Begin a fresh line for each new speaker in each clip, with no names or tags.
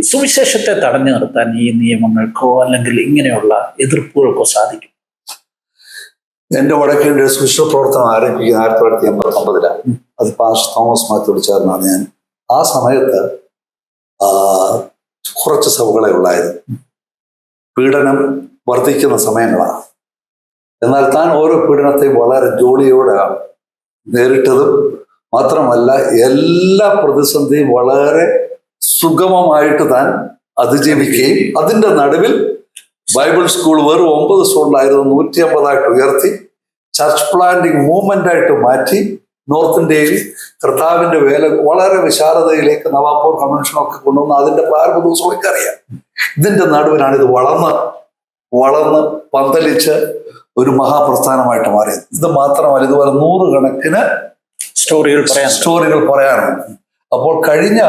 സുവിശേഷത്തെ തടഞ്ഞു നിർത്താൻ ഈ നിയമങ്ങൾക്കോ അല്ലെങ്കിൽ ഇങ്ങനെയുള്ള എതിർപ്പുകൾക്കോ സാധിക്കും?
എന്റെ വടക്കേണ്ട സുവിശേഷ പ്രവർത്തനം ആരംഭിക്കുന്നത് 1989 അത് പാസ്റ്റർ തോമസ് മാത്യുവോട് ചേർന്നാണ്. ഞാൻ ആ സമയത്ത് കുറച്ച് സഭകളെ ഉള്ളായിരുന്നു. പീഡനം വർദ്ധിക്കുന്ന സമയങ്ങളാണ്. എന്നാൽ താൻ ഓരോ പീഡനത്തെയും വളരെ ജോലിയോടെയാണ് നേരിട്ടതും. മാത്രമല്ല, എല്ലാ പ്രതിസന്ധിയും വളരെ സുഗമമായിട്ട് താൻ അതിജീവിക്കുകയും അതിൻ്റെ നടുവിൽ ബൈബിൾ സ്കൂൾ വെറും 9 സ്കൂളിലായിരുന്നു 150 ഉയർത്തി ചർച്ച് പ്ലാന്റിംഗ് മൂവ്മെന്റ് ആയിട്ട് മാറ്റി നോർത്ത് ഇന്ത്യയിൽ കർത്താവിന്റെ വേല വളരെ വിശാലതയിലേക്ക് നവാപൂർ കൺവെൻഷനൊക്കെ കൊണ്ടുവന്ന് അതിന്റെ പ്രാരംഭ ദിവസങ്ങളൊക്കെ അറിയാം. ഇതിന്റെ നടുവിലാണ് ഇത് വളർന്ന് പന്തലിച്ച് ഒരു മഹാപ്രസ്ഥാനമായിട്ട് മാറിയത്. ഇത് മാത്രമല്ല, ഇതുപോലെ 100 കണക്കിന് സ്റ്റോറികൾ പറയാനുണ്ട്. അപ്പോൾ കഴിഞ്ഞ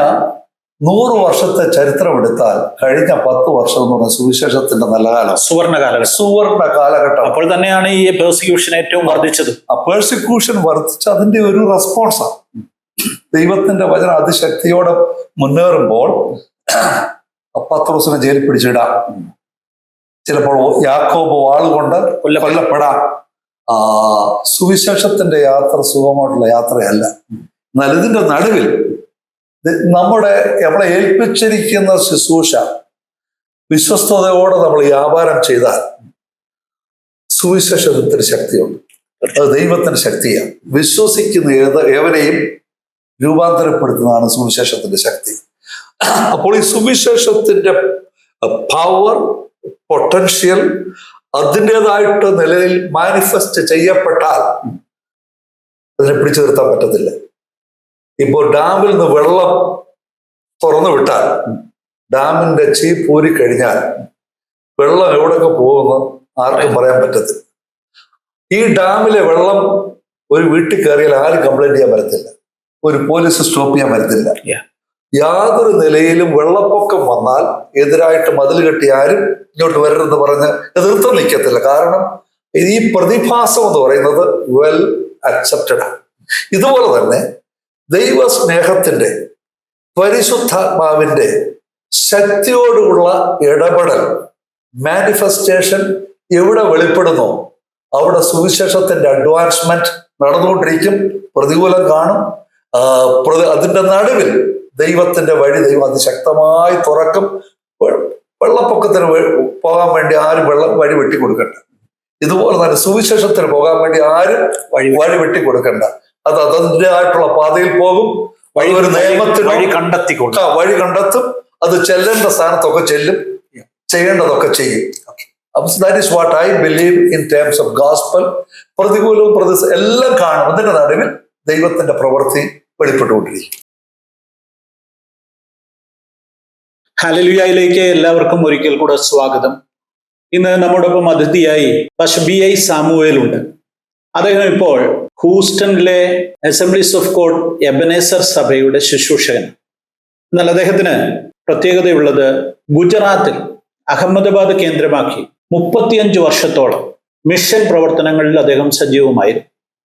100 വർഷത്തെ ചരിത്രം എടുത്താൽ കഴിഞ്ഞ 10 വർഷം എന്ന് പറഞ്ഞ സുവിശേഷത്തിന്റെ നല്ല കാലം, സുവർണ കാലഘട്ടം.
അപ്പോൾ തന്നെയാണ് ഈ പെർസിക്യൂഷൻ ഏറ്റവും വർദ്ധിച്ചത്.
ആ പെർസിക്യൂഷൻ വർദ്ധിച്ച അതിന്റെ ഒരു റെസ്പോൺസാണ്. ദൈവത്തിന്റെ വചനം അതിശക്തിയോടെ മുന്നേറുമ്പോൾ പത്രോസിനെ ജയിലിൽ പിടിച്ചിടാം, ചിലപ്പോൾ യാക്കോബ് വാളുകൊണ്ട് കൊല്ലപ്പെടാം. സുവിശേഷത്തിന്റെ യാത്ര സുഖമായിട്ടുള്ള യാത്രയല്ല. എന്നാൽ ഇതിന്റെ നടുവിൽ നമ്മളെ ഏൽപ്പിച്ചിരിക്കുന്ന ശുശ്രൂഷ വിശ്വസ്തയോടെ നമ്മൾ വ്യാപാരം ചെയ്താൽ സുവിശേഷത്തിന് ശക്തിയുണ്ട്. അത് ദൈവത്തിന്റെ ശക്തിയാണ്. വിശ്വസിക്കുന്ന ഏവരെയും രൂപാന്തരപ്പെടുത്തുന്നതാണ് സുവിശേഷത്തിന്റെ ശക്തി. അപ്പോൾ ഈ സുവിശേഷത്തിന്റെ പവർ, പൊട്ടൻഷ്യൽ അതിൻ്റെതായിട്ട് നിലയിൽ മാനിഫെസ്റ്റ് ചെയ്യപ്പെട്ടാൽ അതിനെ പിടിച്ചു നിർത്താൻ പറ്റത്തില്ല. ഇപ്പോൾ ഡാമിൽ നിന്ന് വെള്ളം തുറന്നു വിട്ടാൽ ഡാമിന്റെ ചീപ്പൂരി കഴിഞ്ഞാൽ വെള്ളം എവിടെയൊക്കെ പോകുന്നു ആർക്കും പറയാൻ പറ്റത്തില്ല. ഈ ഡാമിലെ വെള്ളം ഒരു വീട്ടിൽ കയറിയാൽ ആരും കംപ്ലൈന്റ് ചെയ്യാൻ പറ്റത്തില്ല, ഒരു പോലീസ് സ്റ്റോപ്പ് ചെയ്യാൻ പറ്റത്തില്ല. യാതൊരു നിലയിലും വെള്ളപ്പൊക്കം വന്നാൽ എതിരായിട്ട് മതിൽ കെട്ടി ആരും ഇങ്ങോട്ട് വരരുതെന്ന് പറഞ്ഞ് എതിർത്ത് നിൽക്കത്തില്ല. കാരണം ഈ പ്രതിഭാസം എന്ന് പറയുന്നത് വെൽ അക്സെപ്റ്റഡ് ആണ്. ഇതുപോലെ തന്നെ ദൈവസ്നേഹത്തിന്റെ പരിശുദ്ധാത്മാവിന്റെ ശക്തിയോടുള്ള ഇടപെടൽ, മാനിഫെസ്റ്റേഷൻ എവിടെ വെളിപ്പെടുന്നോ അവിടെ സുവിശേഷത്തിന്റെ അഡ്വാൻസ്മെന്റ് നടന്നുകൊണ്ടിരിക്കും. പ്രതികൂലം കാണും. അതിന്റെ നടുവിൽ ദൈവത്തിന്റെ വഴി ദൈവം അതിശക്തമായി തുറക്കും. വെള്ളപ്പൊക്കത്തിന് പോകാൻ വേണ്ടി ആരും വഴി വെട്ടിക്കൊടുക്കണ്ട. ഇതുപോലെ തന്നെ സുവിശേഷത്തിന് പോകാൻ വേണ്ടി ആരും വഴി വെട്ടിക്കൊടുക്കണ്ട. അത് അതിൻ്റെതായിട്ടുള്ള പാതയിൽ പോകും. ഒരു നിയമത്തിന് വഴി കണ്ടെത്തും. അത് ചെല്ലേണ്ട സ്ഥാനത്തൊക്കെ ചെല്ലും, ചെയ്യേണ്ടതൊക്കെ ചെയ്യും. That is what I believe in terms of gospel. പ്രതികൂലവും എല്ലാം കാണും. അതിന്റെ നടുവിൽ ദൈവത്തിന്റെ പ്രവൃത്തി വെളിപ്പെട്ടുകൊണ്ടിരിക്കും.
ഹല്ലേലൂയയിലേക്ക് എല്ലാവർക്കും ഒരിക്കൽ കൂടെ സ്വാഗതം. ഇന്ന് നമ്മോടൊപ്പം അതിഥിയായി BI സാമുവേൽ ഉണ്ട്. അദ്ദേഹം ഇപ്പോൾ ഹൂസ്റ്റണിലെ അസംബ്ലീസ് ഓഫ് ഗോഡ് എബനേസർ സഭയുടെ ശുശ്രൂഷകൻ. എന്നാൽ അദ്ദേഹത്തിന് പ്രത്യേകതയുള്ളത് ഗുജറാത്തിൽ അഹമ്മദാബാദ് കേന്ദ്രമാക്കി 35 വർഷത്തോളം മിഷൻ പ്രവർത്തനങ്ങളിൽ അദ്ദേഹം സജീവമായിരുന്നു,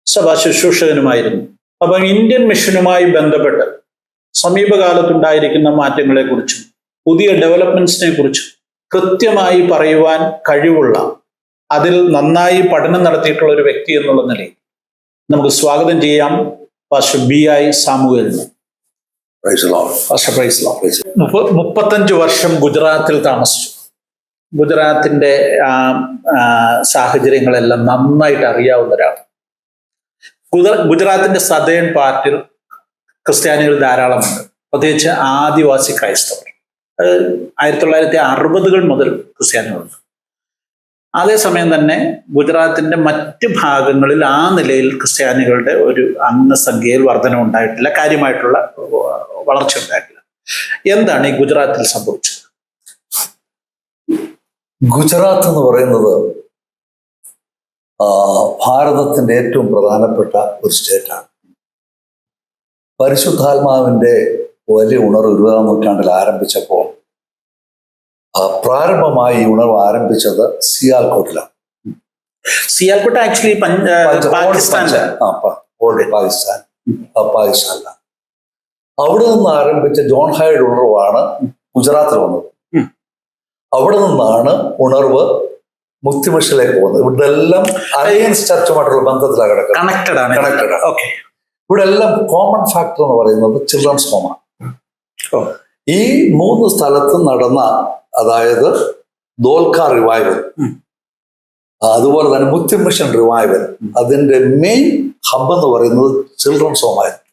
സഭാ ശുശ്രൂഷകനുമായിരുന്നു. അപ്പം ഇന്ത്യൻ മിഷനുമായി ബന്ധപ്പെട്ട് സമീപകാലത്തുണ്ടായിരിക്കുന്ന മാറ്റങ്ങളെക്കുറിച്ചും പുതിയ ഡെവലപ്മെന്റ്സിനെ കുറിച്ചും കൃത്യമായി പറയുവാൻ കഴിവുള്ള, അതിൽ നന്നായി പഠനം നടത്തിയിട്ടുള്ള ഒരു വ്യക്തി എന്നുള്ള നിലയിൽ നമുക്ക് സ്വാഗതം ചെയ്യാം പാസ്റ്റർ BI സാമുവേലിനെ. 35 വർഷം ഗുജറാത്തിൽ താമസിച്ചു. ഗുജറാത്തിന്റെ സാഹചര്യങ്ങളെല്ലാം നന്നായിട്ട് അറിയാവുന്ന ഒരാൾ. ഗുജറാത്തിന്റെ സദേൺ പാർട്ടിൽ ക്രിസ്ത്യാനികൾ ധാരാളമുണ്ട്, പ്രത്യേകിച്ച് ആദിവാസി ക്രൈസ്തവർ. 1960 മുതൽ ക്രിസ്ത്യാനികളുണ്ട്. അതേസമയം തന്നെ ഗുജറാത്തിന്റെ മറ്റ് ഭാഗങ്ങളിൽ ആ നിലയിൽ ക്രിസ്ത്യാനികളുടെ ഒരു അംഗസംഖ്യയിൽ വർധനം ഉണ്ടായിട്ടില്ല, കാര്യമായിട്ടുള്ള വളർച്ച ഉണ്ടായിട്ടില്ല. എന്താണ് ഈ ഗുജറാത്തിൽ സംഭവിച്ചത്?
ഗുജറാത്ത് എന്ന് പറയുന്നത് ഭാരതത്തിന്റെ ഏറ്റവും പ്രധാനപ്പെട്ട ഒരു സ്റ്റേറ്റാണ്. പരിശുദ്ധാത്മാവിന്റെ വലിയ ഉണർവ് 20-ാം നൂറ്റാണ്ടിൽ ആരംഭിച്ചപ്പോൾ പ്രാരംഭമായി ഈ ഉണർവ് ആരംഭിച്ചത് സിയാൽകോട്ടിലാണ്.
സിയാൽകോട്ട് ആക്ച്വലി പാകിസ്ഥാനിലാണ്.
അവിടെ നിന്ന് ആരംഭിച്ച ജോൺ ഹൈഡ് ഉണർവാണ് ഗുജറാത്തിൽ വന്നത്. അവിടെ നിന്നാണ് ഉണർവ് മുക്തിമിഷനിലേക്ക് പോകുന്നത്. ഇവിടെ എല്ലാം അലയൻസ് ചർച്ചുമായിട്ടുള്ള ബന്ധത്തിലാണ് കിടക്കുന്നത്,
കണക്റ്റഡ് ആണ്.
ഇവിടെ എല്ലാം കോമൺ ഫാക്ടർ എന്ന് പറയുന്നത് ചിൽഡ്രൻസ് ഹോമാണ്. ഈ 3 സ്ഥലത്തും നടന്ന, അതായത് ദോൽക്ക റിവൈവൽ, അതുപോലെ തന്നെ മുക്തി മിഷൻ റിവൈവൽ, അതിന്റെ മെയിൻ ഹബ് എന്ന് പറയുന്നത് ചിൽഡ്രൻസ് ഹോം ആയിരുന്നു.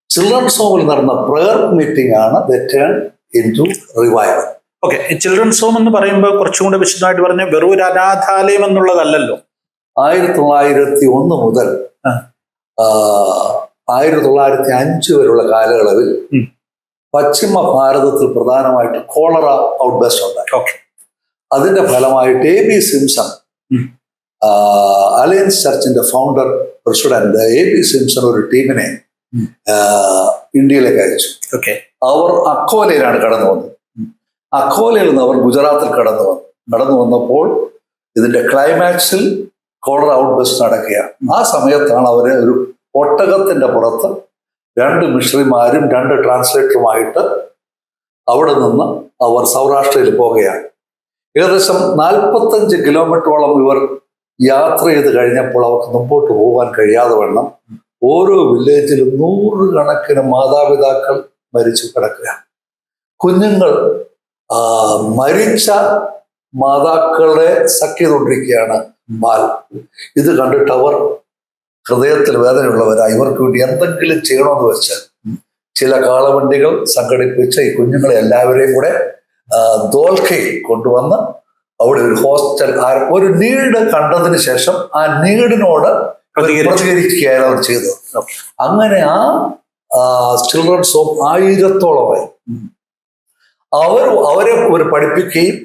ചിൽഡ്രൻസ് ഹോമിൽ നടന്ന പ്രയർ മീറ്റിംഗ് ആണ് the turn into revival.
Children's home എന്ന് പറയുമ്പോൾ കുറച്ചും കൂടെ വിശദമായിട്ട് പറഞ്ഞ വെറും ഒരു അനാഥാലയം എന്നുള്ളതല്ലല്ലോ.
1901 മുതൽ 1905 വരെയുള്ള കാലയളവിൽ പശ്ചിമ ഭാരതത്തിൽ പ്രധാനമായിട്ട് കോളറ ഔട്ട്ബസ്റ്റ് ഉണ്ടായി. അതിന്റെ ഫലമായിട്ട് AB സിംസൺ, അലയൻസ് ചർച്ചിന്റെ ഫൗണ്ടർ പ്രസിഡന്റ് AB സിംസൺ ഒരു ടീമിനെ ഇന്ത്യയിലേക്ക് അയച്ചു. അവർ അക്കോലയിലാണ് കടന്നു വന്നത്. അക്കോലയിൽ നിന്ന് അവർ ഗുജറാത്തിൽ കടന്നു വന്നപ്പോൾ ഇതിന്റെ ക്ലൈമാക്സിൽ കോളറ ഔട്ട്ബസ്റ്റ് നടക്കുകയാണ്. ആ സമയത്താണ് അവര് ഒരു ഒട്ടകത്തിന്റെ പുറത്ത് 2 മിഷണറിമാരും 2 ട്രാൻസ്ലേറ്ററുമായിട്ട് അവിടെ നിന്ന് അവർ സൗരാഷ്ട്രയിൽ പോകുകയാണ്. ഏകദേശം 45 കിലോമീറ്ററോളം ഇവർ യാത്ര ചെയ്ത് കഴിഞ്ഞപ്പോൾ അവർക്ക് മുമ്പോട്ട് പോകാൻ കഴിയാതെ വണ്ണം ഓരോ വില്ലേജിലും 100 കണക്കിന് മാതാപിതാക്കൾ മരിച്ചു കിടക്കുകയാണ്. കുഞ്ഞുങ്ങൾ മരിച്ച മാതാക്കളെ സഖ്യതൊണ്ടിരിക്കുകയാണ് ബാൽ. ഇത് കണ്ടിട്ട് അവർ ഹൃദയത്തിൽ വേദനയുള്ളവരായി ഇവർക്ക് വേണ്ടി എന്തെങ്കിലും ചെയ്യണമെന്ന് വെച്ചാൽ ചില കാളവണ്ടികൾ സംഘടിപ്പിച്ച് ഈ കുഞ്ഞുങ്ങളെ എല്ലാവരെയും കൂടെ ദോൽക്കയിൽ കൊണ്ടുവന്ന് അവിടെ ഒരു ഹോസ്റ്റൽ, ഒരു നീഡ് കണ്ടതിന് ശേഷം ആ നീഡിനോട് പ്രതികരിക്കുകയായിരുന്നു അവർ ചെയ്തത്. അങ്ങനെ ആ ചിൽഡ്രൻസ് ഹോം 1000-ഓളമായി അവരെ ഒരു പഠിപ്പിക്കുകയും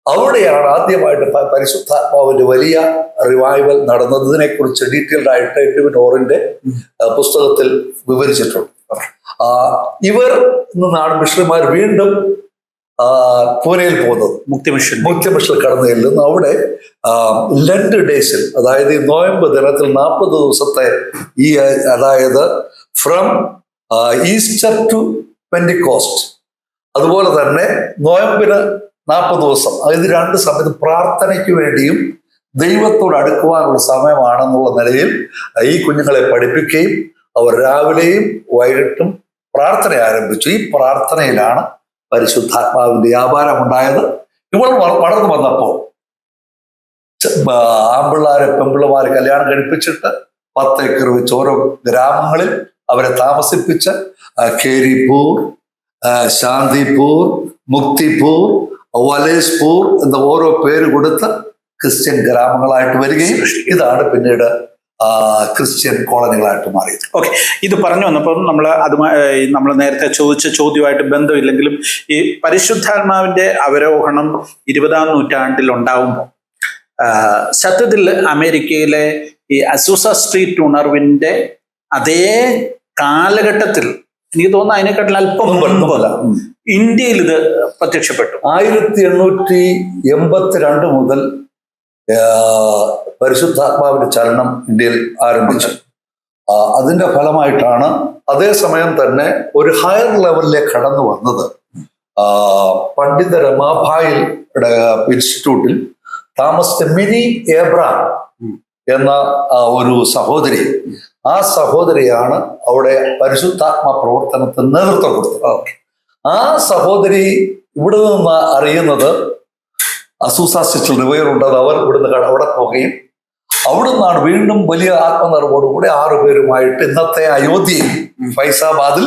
അവിടെയാണ് ആദ്യമായിട്ട് പരിശുദ്ധാത്മാവിന്റെ വലിയ റിവൈവൽ നടന്നത്. ഇതിനെക്കുറിച്ച് ഡീറ്റെയിൽഡ് ആയിട്ട് എഡ്വിൻ ഓറിന്റെ പുസ്തകത്തിൽ വിവരിച്ചിട്ടുണ്ട്. ഇവർ നിന്നാണ് മിഷണറിമാർ വീണ്ടും പൂനെയിൽ പോകുന്നത്. മുക്തി മിഷൻ കടന്നു ചെല്ലുന്നു. അവിടെ ലണ്ട് ഡേയ്സിൽ, അതായത് ഈ നോയമ്പ് ദിനത്തിൽ 40 ദിവസത്തെ ഈ, അതായത് ഫ്രം ഈസ്റ്റർ ടു പെന്റിക്കോസ്റ്റ്, അതുപോലെ തന്നെ നോയമ്പിന് 40 ദിവസം, അതായത് 2 സമയത്ത് പ്രാർത്ഥനയ്ക്ക് വേണ്ടിയും ദൈവത്തോട് അടുക്കുവാനുള്ള സമയമാണെന്നുള്ള നിലയിൽ ഈ കുഞ്ഞുങ്ങളെ പഠിപ്പിക്കുകയും അവർ രാവിലെയും വൈകിട്ടും പ്രാർത്ഥന ആരംഭിച്ചു. ഈ പ്രാർത്ഥനയിലാണ് പരിശുദ്ധാത്മാവിന്റെ വ്യാപാരം ഉണ്ടായത്. ഇവൾ വളർന്നു വന്നപ്പോൾ ആമ്പിള്ളാരെ പെമ്പിള്ളമാരെ കല്യാണം കഴിപ്പിച്ചിട്ട് 10 ഏക്കർ വെച്ച് ഓരോ ഗ്രാമങ്ങളിൽ അവരെ താമസിപ്പിച്ച് ഖേരിപൂർ, ശാന്തിപൂർ, മുക്തിപൂർ, വലേസ്പൂർ എന്ന ഓരോ പേര് കൊടുത്ത് ക്രിസ്ത്യൻ ഗ്രാമങ്ങളായിട്ട് വരികയും ഇതാണ് പിന്നീട് ക്രിസ്ത്യൻ കോളനികളായിട്ട് മാറിയത്.
ഇത് പറഞ്ഞു വന്നപ്പോൾ നമ്മൾ നേരത്തെ ചോദിച്ച ചോദ്യമായിട്ട് ബന്ധമില്ലെങ്കിലും ഈ പരിശുദ്ധാത്മാവിന്റെ അവരോഹണം 20-ാം നൂറ്റാണ്ടിൽ ഉണ്ടാവുമ്പോൾ സത്യത്തിൽ അമേരിക്കയിലെ ഈ അസൂസ സ്ട്രീറ്റ് ഉണർവിന്റെ അതേ കാലഘട്ടത്തിൽ എനിക്ക് തോന്നുന്നു അതിനെക്കാട്ടിൽ അല്പം മുൻപല്ല ഇന്ത്യയിൽ ഇത് പ്രത്യക്ഷപ്പെട്ടു.
1882 മുതൽ പരിശുദ്ധാത്മാവിന്റെ ചലനം ഇന്ത്യയിൽ ആരംഭിച്ചു. അതിന്റെ ഫലമായിട്ടാണ് അതേസമയം തന്നെ ഒരു ഹയർ ലെവലിലേക്ക് കടന്നു വന്നത്. പണ്ഡിത രമാഭായിൽ ഇൻസ്റ്റിറ്റ്യൂട്ടിൽ താമസിച്ച മിനി ഏബ്രാം എന്ന ഒരു സഹോദരി, ആ സഹോദരിയാണ് അവിടെ പരിശുദ്ധാത്മ പ്രവർത്തനത്തിന് നേതൃത്വം കൊടുത്തത്. ആ സഹോദരി ഇവിടെ നിന്ന് അറിയുന്നത് അസൂസ സ്ട്രീറ്റിൽ റിവൈവൽ ഉണ്ടത്. അവർ ഇവിടുന്ന് അവിടെ പോവുകയും അവിടെ നിന്നാണ് വീണ്ടും വലിയ ആത്മനിറവോടുകൂടി 6 പേരുമായിട്ട് ഇന്നത്തെ അയോധ്യയിൽ ഫൈസാബാദിൽ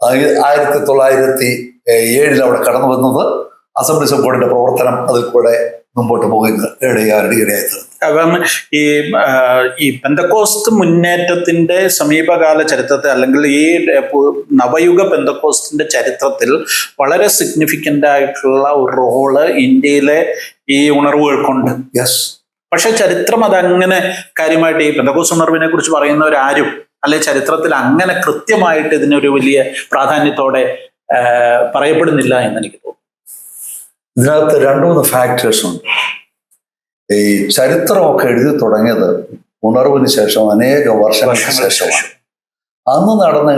1907 അവിടെ കടന്നു വന്നത്. അസംബ്ലീസ് ഓഫ് ഗോഡിന്റെ പ്രവർത്തനം അതിൽ കൂടെ മുമ്പോട്ട് പോകുന്നത് ഇടയായി.
ഈ പെന്തക്കോസ്ത് മുന്നേറ്റത്തിന്റെ സമീപകാല ചരിത്രത്തിൽ അല്ലെങ്കിൽ ഈ നവയുഗ പെന്തക്കോസ്തിന്റെ ചരിത്രത്തിൽ വളരെ സിഗ്നിഫിക്കന്റ് ആയിട്ടുള്ള ഒരു റോള് ഇന്ത്യയിലെ ഈ ഉണർവുകൾക്കുണ്ട്. പക്ഷെ ചരിത്രം അതങ്ങനെ കാര്യമായിട്ട് ഈ പെന്തക്കോസ്ത് ഉണർവിനെ കുറിച്ച് പറയുന്നവരാരും അല്ലെ ചരിത്രത്തിൽ അങ്ങനെ കൃത്യമായിട്ട് ഇതിനൊരു വലിയ പ്രാധാന്യത്തോടെ പറയപ്പെടുന്നില്ല എന്ന് എനിക്ക് തോന്നുന്നു.
ഇതിനകത്ത് 2-3 ഫാക്ടേഴ്സ് ഉണ്ട്. ഈ ചരിത്രമൊക്കെ എഴുതി തുടങ്ങിയത് ഉണർവിന് ശേഷം, അനേക വർഷങ്ങൾക്ക് ശേഷമാണ്. അന്ന് നടന്ന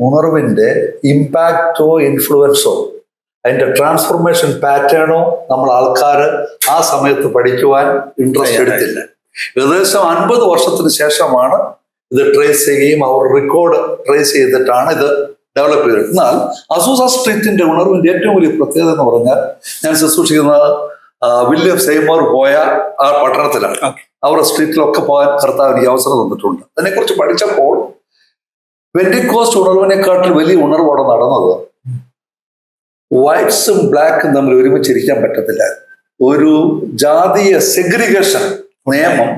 ഉണർവിന്റെ ഇമ്പാക്റ്റോ ഇൻഫ്ലുവൻസോ അതിന്റെ ട്രാൻസ്ഫോർമേഷൻ പാറ്റേണോ നമ്മൾ ആൾക്കാർ ആ സമയത്ത് പഠിക്കുവാൻ ഇൻട്രസ്റ്റ് എടുത്തില്ല. ഏകദേശം 50 വർഷത്തിന് ശേഷമാണ് ഇത് ട്രേസ് ചെയ്യുകയും അവർ റെക്കോർഡ് ട്രേസ് ചെയ്തിട്ടാണ് ഇത് ഡെവലപ്പ് ചെയ്തത്. എന്നാൽ അസൂസ സ്ട്രീറ്റിന്റെ ഉണർവിന്റെ ഏറ്റവും വലിയ പ്രത്യേകത എന്ന് പറഞ്ഞാൽ, ഞാൻ ശുശ്രൂഷിക്കുന്ന വില്യം സെയ്മോർ പോയ ആ പട്ടണത്തിലാണ്. അവരുടെ സ്ട്രീറ്റിലൊക്കെ പോകാൻ കർത്താവ് എനിക്ക് അവസരം തന്നിട്ടുണ്ട്. അതിനെക്കുറിച്ച് പഠിച്ചപ്പോൾ പെന്റിക്കോസ്റ്റ് ഉണർവിനെക്കാട്ടിൽ വലിയ ഉണർവ് അവിടെ നടന്നത് വൈറ്റ്സും ബ്ലാക്കും തമ്മിൽ ഒരുമിച്ചിരിക്കാൻ പറ്റത്തില്ല. ഒരു ജാതീയ സെഗ്രിഗേഷൻ നിയമം,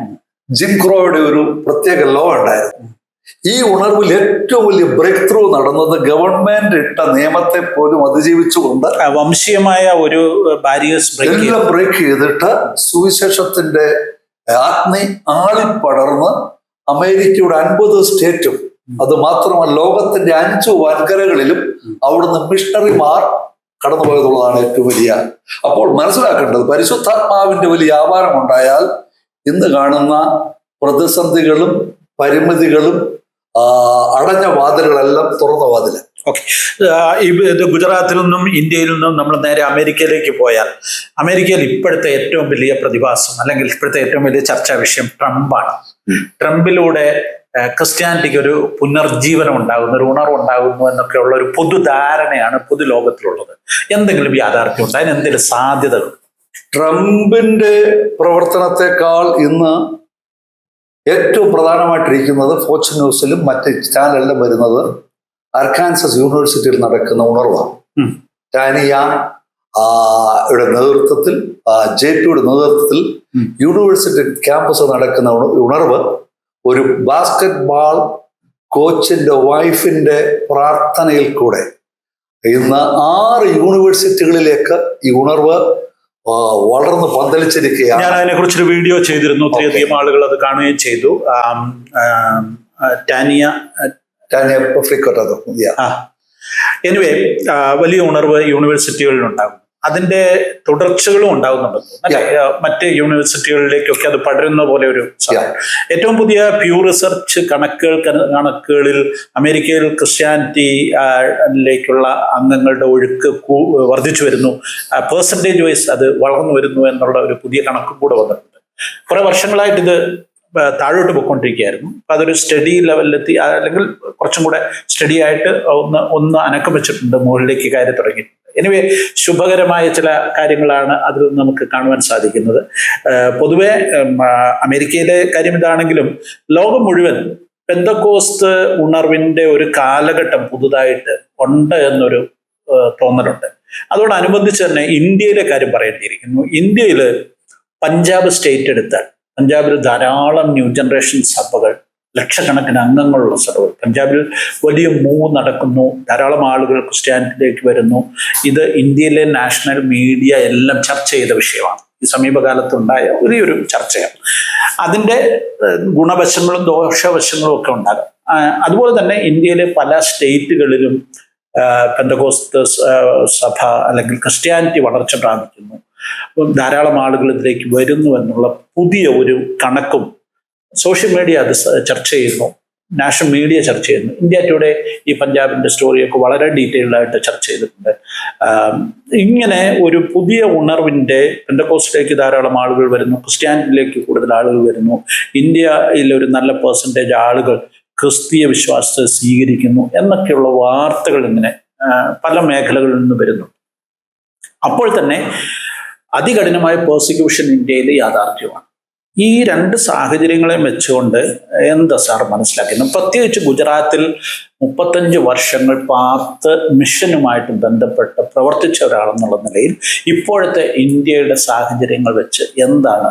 ജിം ക്രോയുടെ ഒരു പ്രത്യേക ലോ ഉണ്ടായിരുന്നു. ഈ ഉണർവിൽ ഏറ്റവും വലിയ ബ്രേക്ക് ത്രൂ നടന്നത് ഗവൺമെന്റ് ഇട്ട നിയമത്തെ പോലും അതിജീവിച്ചുകൊണ്ട്
വംശീയമായ ഒരു ബാരിയേഴ്സ്
എല്ലാം ബ്രേക്ക് ചെയ്തിട്ട് സുവിശേഷത്തിന്റെ ആഗ്നി ആളിപ്പടർന്ന് അമേരിക്കയുടെ 50 സ്റ്റേറ്റും അത് മാത്രമല്ല ലോകത്തിന്റെ 5 വൻകരകളിലും അവിടുന്ന് മിഷണറിമാർ കടന്നുപോയതുള്ളതാണ് ഏറ്റവും വലിയ. അപ്പോൾ മനസ്സിലാക്കേണ്ടത്, പരിശുദ്ധാത്മാവിന്റെ വലിയ വ്യാപാരം ഉണ്ടായാൽ ഇന്ന് കാണുന്ന പ്രതിസന്ധികളും പരിമിതികളും അടഞ്ഞ വാതിലുകളെല്ലാം തുറന്ന വാതില.
ഓക്കെ, ഇത് ഗുജറാത്തിൽ നിന്നും ഇന്ത്യയിൽ നിന്നും നമ്മൾ നേരെ അമേരിക്കയിലേക്ക് പോയാൽ, അമേരിക്കയിൽ ഇപ്പോഴത്തെ ഏറ്റവും വലിയ പ്രതിഭാസം അല്ലെങ്കിൽ ഇപ്പോഴത്തെ ഏറ്റവും വലിയ ചർച്ചാ വിഷയം ട്രംപാണ്. ട്രംപിലൂടെ ക്രിസ്ത്യാനിറ്റിക്ക് ഒരു പുനർജീവനം ഉണ്ടാകുന്നു, ഒരു ഉണർവ് ഉണ്ടാകുന്നു എന്നൊക്കെയുള്ള ഒരു പൊതുധാരണയാണ് പൊതുലോകത്തിലുള്ളത്. എന്തെങ്കിലും യാഥാർത്ഥ്യം ഉണ്ട്? അതിന് എന്തെങ്കിലും സാധ്യതകൾ?
ട്രംപിന്റെ പ്രവർത്തനത്തെക്കാൾ ഇന്ന് ഏറ്റവും പ്രധാനമായിട്ടിരിക്കുന്നത് ഫോർച്യൂൺ ന്യൂസിലും മറ്റ് ചാനലിലും വരുന്നത് അർക്കാൻസസ് യൂണിവേഴ്സിറ്റിയിൽ നടക്കുന്ന ഉണർവാണ്. ടാനിയ യുടെ നേതൃത്വത്തിൽ, JPയുടെ നേതൃത്വത്തിൽ യൂണിവേഴ്സിറ്റി ക്യാമ്പസ് നടക്കുന്ന ഉണർവ് ഒരു ബാസ്കറ്റ് ബാൾ കോച്ചിന്റെ വൈഫിന്റെ പ്രാർത്ഥനയിൽ കൂടെ ഇന്ന് 6 യൂണിവേഴ്സിറ്റികളിലേക്ക് ഈ ഉണർവ് വളർന്ന് പന്തലിച്ചിരിക്കുകയാണ്.
ഞാൻ അതിനെക്കുറിച്ചൊരു വീഡിയോ ചെയ്തിരുന്നു. ഒത്തിരിയധികം ആളുകൾ അത് കാണുകയും ചെയ്തു. എനിവേ, വലിയ ഉണർവ് യൂണിവേഴ്സിറ്റികളിലുണ്ടാകും. അതിന്റെ തുടർച്ചകളും ഉണ്ടാകുന്നുണ്ടെന്ന് മറ്റ് യൂണിവേഴ്സിറ്റികളിലേക്കൊക്കെ അത് പടരുന്ന പോലെ ഒരു ഏറ്റവും പുതിയ പ്യൂ റിസർച്ച് കണക്കുകളിൽ അമേരിക്കയിൽ ക്രിസ്ത്യാനിറ്റിയിലേക്കുള്ള അംഗങ്ങളുടെ ഒഴുക്ക് വർദ്ധിച്ചു വരുന്നു. പെർസെൻറ്റേജ് വൈസ് അത് വളർന്നു വരുന്നു എന്നുള്ള ഒരു പുതിയ കണക്കും കൂടെ വന്നിട്ടുണ്ട്. കുറെ വർഷങ്ങളായിട്ട് ഇത് താഴോട്ട് പോയിക്കൊണ്ടിരിക്കുകയായിരുന്നു. അപ്പം അതൊരു സ്റ്റഡി ലെവലിലെത്തി, അല്ലെങ്കിൽ കുറച്ചും കൂടെ സ്റ്റഡി ആയിട്ട് ഒന്ന് അനക്കം വെച്ചിട്ടുണ്ട്, മുകളിലേക്ക് കയറി തുടങ്ങിയിട്ടുണ്ട്. എനിവേ, ശുഭകരമായ ചില കാര്യങ്ങളാണ് അതിൽ നമുക്ക് കാണുവാൻ സാധിക്കുന്നത്. പൊതുവെ അമേരിക്കയിലെ കാര്യം ഇതാണെങ്കിലും ലോകം മുഴുവൻ പെന്തക്കോസ്ത് ഉണർവിന്റെ ഒരു കാലഘട്ടം പുതുതായിട്ട് ഉണ്ട് എന്നൊരു തോന്നലുണ്ട്. അതോടനുബന്ധിച്ച് തന്നെ ഇന്ത്യയിലെ കാര്യം പറയേണ്ടിയിരിക്കുന്നു. ഇന്ത്യയിൽ പഞ്ചാബ് സ്റ്റേറ്റ് എടുത്താൽ, പഞ്ചാബിൽ ധാരാളം ന്യൂ ജനറേഷൻ സഭകൾ, ലക്ഷക്കണക്കിന് അംഗങ്ങളുള്ള സഭകൾ. പഞ്ചാബിൽ വലിയ മൂവ് നടക്കുന്നു, ധാരാളം ആളുകൾ ക്രിസ്ത്യാനിറ്റിയിലേക്ക് വരുന്നു. ഇത് ഇന്ത്യയിലെ നാഷണൽ മീഡിയ എല്ലാം ചർച്ച ചെയ്ത വിഷയമാണ്. ഈ സമീപകാലത്തുണ്ടായ വലിയൊരു ചർച്ചയാണ്. അതിൻ്റെ ഗുണവശങ്ങളും ദോഷവശങ്ങളും ഒക്കെ ഉണ്ടാകാം. അതുപോലെ തന്നെ ഇന്ത്യയിലെ പല സ്റ്റേറ്റുകളിലും പെന്തക്കോസ്ത് സഭ അല്ലെങ്കിൽ ക്രിസ്ത്യാനിറ്റി വളർച്ച പ്രാപിക്കുന്നു, ധാരാളം ആളുകൾ ഇതിലേക്ക് വരുന്നു എന്നുള്ള പുതിയ ഒരു കണക്കും സോഷ്യൽ മീഡിയ അത് ചർച്ച ചെയ്യുന്നു, നാഷണൽ മീഡിയ ചർച്ച ചെയ്യുന്നു. ഇന്ത്യ ടുഡേ ഈ പഞ്ചാബിന്റെ സ്റ്റോറിയൊക്കെ വളരെ ഡീറ്റെയിൽഡ് ആയിട്ട് ചർച്ച ചെയ്തിട്ടുണ്ട്. ഇങ്ങനെ ഒരു പുതിയ ഉണർവിന്റെ, പെന്തക്കോസ്റ്റിലേക്ക് ധാരാളം ആളുകൾ വരുന്നു, ക്രിസ്ത്യാനിറ്റിയിലേക്ക് കൂടുതൽ ആളുകൾ വരുന്നു, ഇന്ത്യയിൽ ഒരു നല്ല പെർസെൻറ്റേജ് ആളുകൾ ക്രിസ്തീയ വിശ്വാസത്തെ സ്വീകരിക്കുന്നു എന്നൊക്കെയുള്ള വാർത്തകൾ ഇങ്ങനെ പല മേഖലകളിൽ നിന്ന് വരുന്നു. അപ്പോൾ തന്നെ അതികഠിനമായ പെർസിക്യൂഷൻ ഇന്ത്യയിൽ യാഥാർത്ഥ്യമാണ്. ഈ രണ്ട് സാഹചര്യങ്ങളെ വെച്ചുകൊണ്ട് എന്താ സാർ മനസ്സിലാക്കുന്നത്? പ്രത്യേകിച്ച് ഗുജറാത്തിൽ 35 വർഷങ്ങൾ പാർത്ത് മിഷനുമായിട്ട് ബന്ധപ്പെട്ട് പ്രവർത്തിച്ച ഒരാളെന്നുള്ള നിലയിൽ ഇപ്പോഴത്തെ ഇന്ത്യയുടെ സാഹചര്യങ്ങൾ വെച്ച് എന്താണ്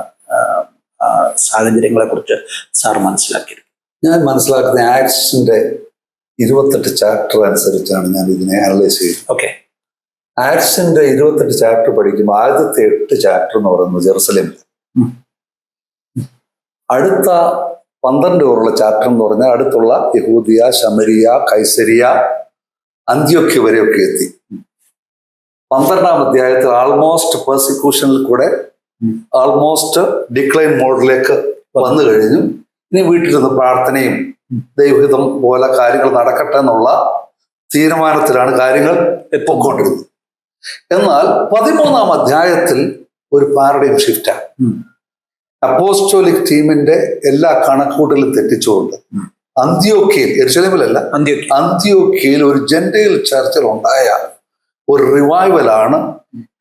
സാഹചര്യങ്ങളെ കുറിച്ച് സാർ മനസ്സിലാക്കിയത്?
ഞാൻ മനസ്സിലാക്കുന്ന ആക്ട്സിന്റെ 28 ചാപ്റ്റർ അനുസരിച്ചാണ് ഞാൻ ഇതിനെ അനലൈസ് ചെയ്യുന്നത്.
ഓക്കെ,
ആക്ട്സിന്റെ 28 ചാപ്റ്റർ പഠിക്കുമ്പോൾ ആദ്യത്തെ 8 ചാപ്റ്റർ എന്ന് പറയുന്നത് ജെറുസലേമിൽ, അടുത്ത 12 വരെയുള്ള ചാപ്റ്റർ എന്ന് പറഞ്ഞാൽ അടുത്തുള്ള യഹൂദിയ, ശമരിയ, കൈസരിയ, അന്ത്യോക്യ വരെയൊക്കെ എത്തി. 12-ാം അധ്യായത്തിൽ ആൾമോസ്റ്റ് പെർസിക്യൂഷനിൽ കൂടെ ആൾമോസ്റ്റ് ഡിക്ലൈൻ മോഡിലേക്ക് വന്നു കഴിഞ്ഞു. ഇനി വീട്ടിലിരുന്ന് പ്രാർത്ഥനയും ദൈവഹിതം പോലെ കാര്യങ്ങൾ നടക്കട്ടെ എന്നുള്ള തീരുമാനത്തിലാണ് കാര്യങ്ങൾ പൊയ്ക്കൊണ്ടിരുന്നത്. എന്നാൽ 13-ാം അധ്യായത്തിൽ ഒരു പാരഡൈം ഷിഫ്റ്റാണ്. അപ്പോസ്റ്റോലിക് ടീമിന്റെ എല്ലാ കണക്കൂട്ടലും തെറ്റിച്ചുകൊണ്ട് അന്ത്യോക്യയിൽ, യെരുശലേമിലല്ല, അന്ത്യോക്യയിൽ ഒരു ജെന്റൈൽ ചർച്ചിൽ ഉണ്ടായ ഒരു റിവൈവലാണ്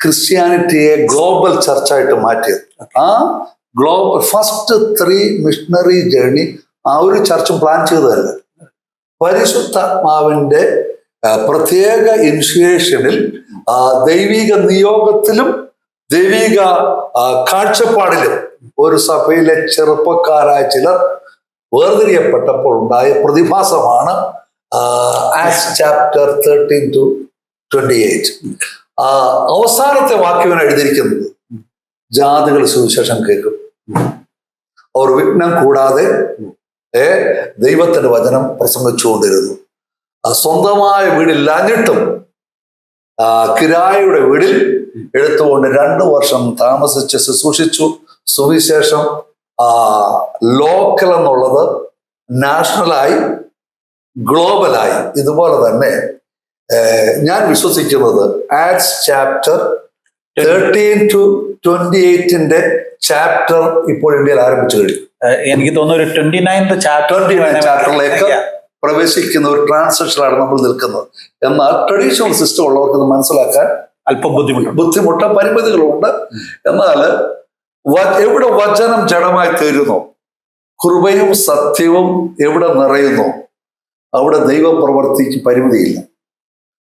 ക്രിസ്ത്യാനിറ്റിയെ ഗ്ലോബൽ ചർച്ചായിട്ട് മാറ്റിയത്. ആ ഗ്ലോബൽ ഫസ്റ്റ് 3 മിഷണറി ജേർണി ആ ഒരു ചർച്ചും പ്ലാൻ ചെയ്തതല്ല. പരിശുദ്ധാത്മാവിന്റെ പ്രത്യേക ഇനിഷ്യേഷനിൽ ദൈവിക നിയോഗത്തിലും ദൈവിക കാഴ്ചപ്പാടിലും ഒരു സഭയിലെ ചെറുപ്പക്കാരായ ചിലർ വേർതിരിയപ്പെട്ടപ്പോൾ ഉണ്ടായ പ്രതിഭാസമാണ് ആക്ട്സ് ചാപ്റ്റർ 13-28. അവസാനത്തെ വാക്യം എഴുതിയിരിക്കുന്നത്, ജാതികൾ സുവിശേഷം കേൾക്കും, അവർ വിഘ്നം കൂടാതെ ദൈവത്തിന്റെ വചനം പ്രസംഗിച്ചുകൊണ്ടിരുന്നു. സ്വന്തമായ വീടില്ലാഞ്ഞിട്ടും കിരായുടെ വീടിൽ എടുത്തുകൊണ്ട് 2 വർഷം താമസിച്ച് ശുശ്രൂഷിച്ചു. സുവിശേഷം ലോക്കൽ എന്നുള്ളത് നാഷണലായി, ഗ്ലോബലായി. ഇതുപോലെ തന്നെ ഞാൻ വിശ്വസിക്കുന്നത് ആക്ട്സ് ചാപ്റ്റർ 13-28 ചാപ്റ്റർ ഇപ്പോൾ ഇന്ത്യയിൽ ആരംഭിച്ചു കഴിഞ്ഞു.
എനിക്ക് തോന്നുന്നു ഒരു 29th
ചാപ്റ്ററിലേക്ക് പ്രവേശിക്കുന്ന ഒരു ട്രാൻസാക്ഷനിലാണ് നമ്മൾ നിൽക്കുന്നത്. എന്നാൽ ട്രഡീഷണൽ സിസ്റ്റം ഉള്ളവർക്ക് ഇത് മനസ്സിലാക്കാൻ
അല്പം
ബുദ്ധിമുട്ട്, പരിമിതികളുണ്ട്. എന്നാൽ എവിടെ വചനം ജഡമായി തീരുന്നു, കൃപയും സത്യവും എവിടെ നിറയുന്നു, അവിടെ ദൈവപ്രവർത്തിക്ക് പരിമിതിയില്ല.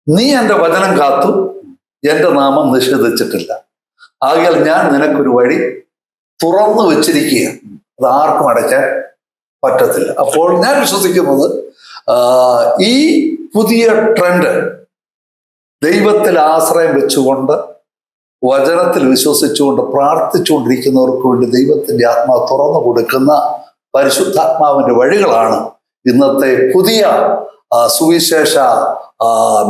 നീ എൻ്റെ വചനം കാത്തു, എൻ്റെ നാമം നിഷേധിച്ചിട്ടില്ല, ആകയാൽ ഞാൻ നിനക്കൊരു വഴി തുറന്നു വെച്ചിരിക്കുക, അത് ആർക്കും അടയ്ക്കാൻ പറ്റത്തില്ല. അപ്പോൾ ഞാൻ വിശ്വസിക്കുന്നത് ഈ പുതിയ ട്രെൻഡ് ദൈവത്തിൽ ആശ്രയം വെച്ചുകൊണ്ട് വചനത്തിൽ വിശ്വസിച്ചുകൊണ്ട് പ്രാർത്ഥിച്ചുകൊണ്ടിരിക്കുന്നവർക്ക് വേണ്ടി ദൈവത്തിന്റെ ആത്മാവ് തുറന്നു കൊടുക്കുന്ന പരിശുദ്ധാത്മാവിന്റെ വഴികളാണ് ഇന്നത്തെ പുതിയ സുവിശേഷ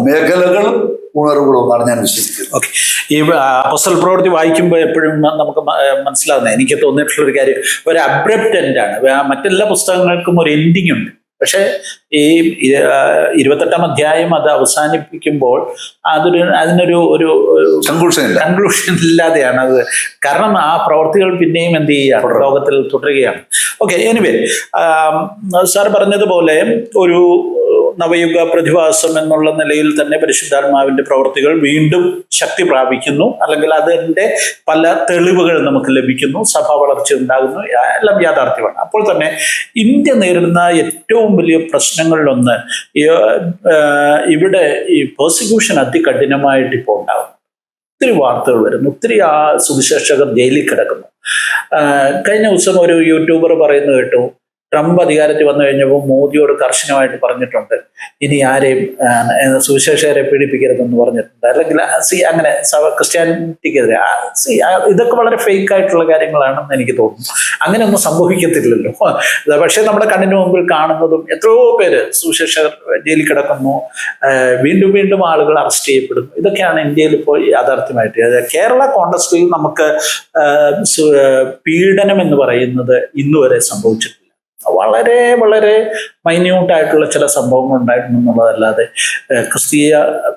മേഖലകളും ഉണർവുകളും എന്നാണ് ഞാൻ വിശ്വസിക്കുന്നത്.
ഓക്കെ, ഈ അപ്പോസ്തല പ്രവൃത്തി വായിക്കുമ്പോൾ എപ്പോഴും നമുക്ക് മനസ്സിലാവുന്നത്, എനിക്ക് തോന്നിയിട്ടുള്ള ഒരു കാര്യം, ഒരു അബ്രപ്റ്റ് എൻഡാണ്. മറ്റെല്ലാ പുസ്തകങ്ങൾക്കും ഒരു എൻഡിങ് ഉണ്ട്. പക്ഷെ ഈ 28-ാം അധ്യായം അത് അവസാനിപ്പിക്കുമ്പോൾ അതിനൊരു കൺക്ലൂഷൻ ഇല്ലാതെയാണ് അത്. കാരണം ആ പ്രവർത്തികൾ പിന്നെയും എന്ത് ചെയ്യുകയാണ്, ലോകത്തിൽ തുടരുകയാണ്. ഓക്കെ, എനിവേ, സാർ പറഞ്ഞതുപോലെ ഒരു നവയുഗ പ്രതിഭാസം എന്നുള്ള നിലയിൽ തന്നെ പരിശുദ്ധാത്മാവിന്റെ പ്രവർത്തികൾ വീണ്ടും ശക്തി പ്രാപിക്കുന്നു, അല്ലെങ്കിൽ അതിൻ്റെ പല തെളിവുകൾ നമുക്ക് ലഭിക്കുന്നു, സഭാ വളർച്ച ഉണ്ടാകുന്നു, എല്ലാം യാഥാർത്ഥ്യമാണ്. അപ്പോൾ തന്നെ ഇന്ത്യ നേരിടുന്ന ഏറ്റവും വലിയ പ്രശ്നങ്ങളിലൊന്ന് ഇവിടെ ഈ പെർസിക്യൂഷൻ അതികഠിനമായിട്ട് ഇപ്പോൾ ഉണ്ടാകുന്നു. ഒത്തിരി വാർത്തകൾ വരുന്നു, ഒത്തിരി സുവിശേഷകർ ജയിലിൽ കിടക്കുന്നു. കഴിഞ്ഞ ദിവസം ഒരു യൂട്യൂബർ പറയുന്നത് കേട്ടു, ട്രംപ് അധികാരത്തിൽ വന്നു കഴിഞ്ഞപ്പോൾ മോദിയോട് കർശനമായിട്ട് പറഞ്ഞിട്ടുണ്ട്, ഇനി ആരെയും സുവിശേഷകരെ പീഡിപ്പിക്കരുതെന്ന് പറഞ്ഞിട്ടുണ്ട്. അല്ലെങ്കിൽ അങ്ങനെ ക്രിസ്ത്യാനിറ്റിക്കെതിരെ ഇതൊക്കെ വളരെ ഫേക്ക് ആയിട്ടുള്ള കാര്യങ്ങളാണെന്ന് എനിക്ക് തോന്നുന്നു. അങ്ങനെയൊന്നും സംഭവിക്കത്തില്ലല്ലോ. പക്ഷെ നമ്മുടെ കണ്ണിന് മുമ്പിൽ കാണുന്നതും എത്രയോ പേര് സുവിശേഷകർ ജയിലിൽ കിടക്കുന്നു, വീണ്ടും വീണ്ടും ആളുകൾ അറസ്റ്റ് ചെയ്യപ്പെടുന്നു. ഇതൊക്കെയാണ് ഇന്ത്യയിൽ ഇപ്പോൾ യാഥാർത്ഥ്യമായിട്ട്. കേരള കോണ്ടക്സ്റ്റിൽ നമുക്ക് പീഡനം എന്ന് പറയുന്നത് ഇന്നുവരെ സംഭവിച്ചിട്ടില്ല. വളരെ വളരെ മൈന്യൂട്ടായിട്ടുള്ള ചില സംഭവങ്ങൾ ഉണ്ടായിട്ടുണ്ടെന്നുള്ളതല്ലാതെ ക്രിസ്തീയ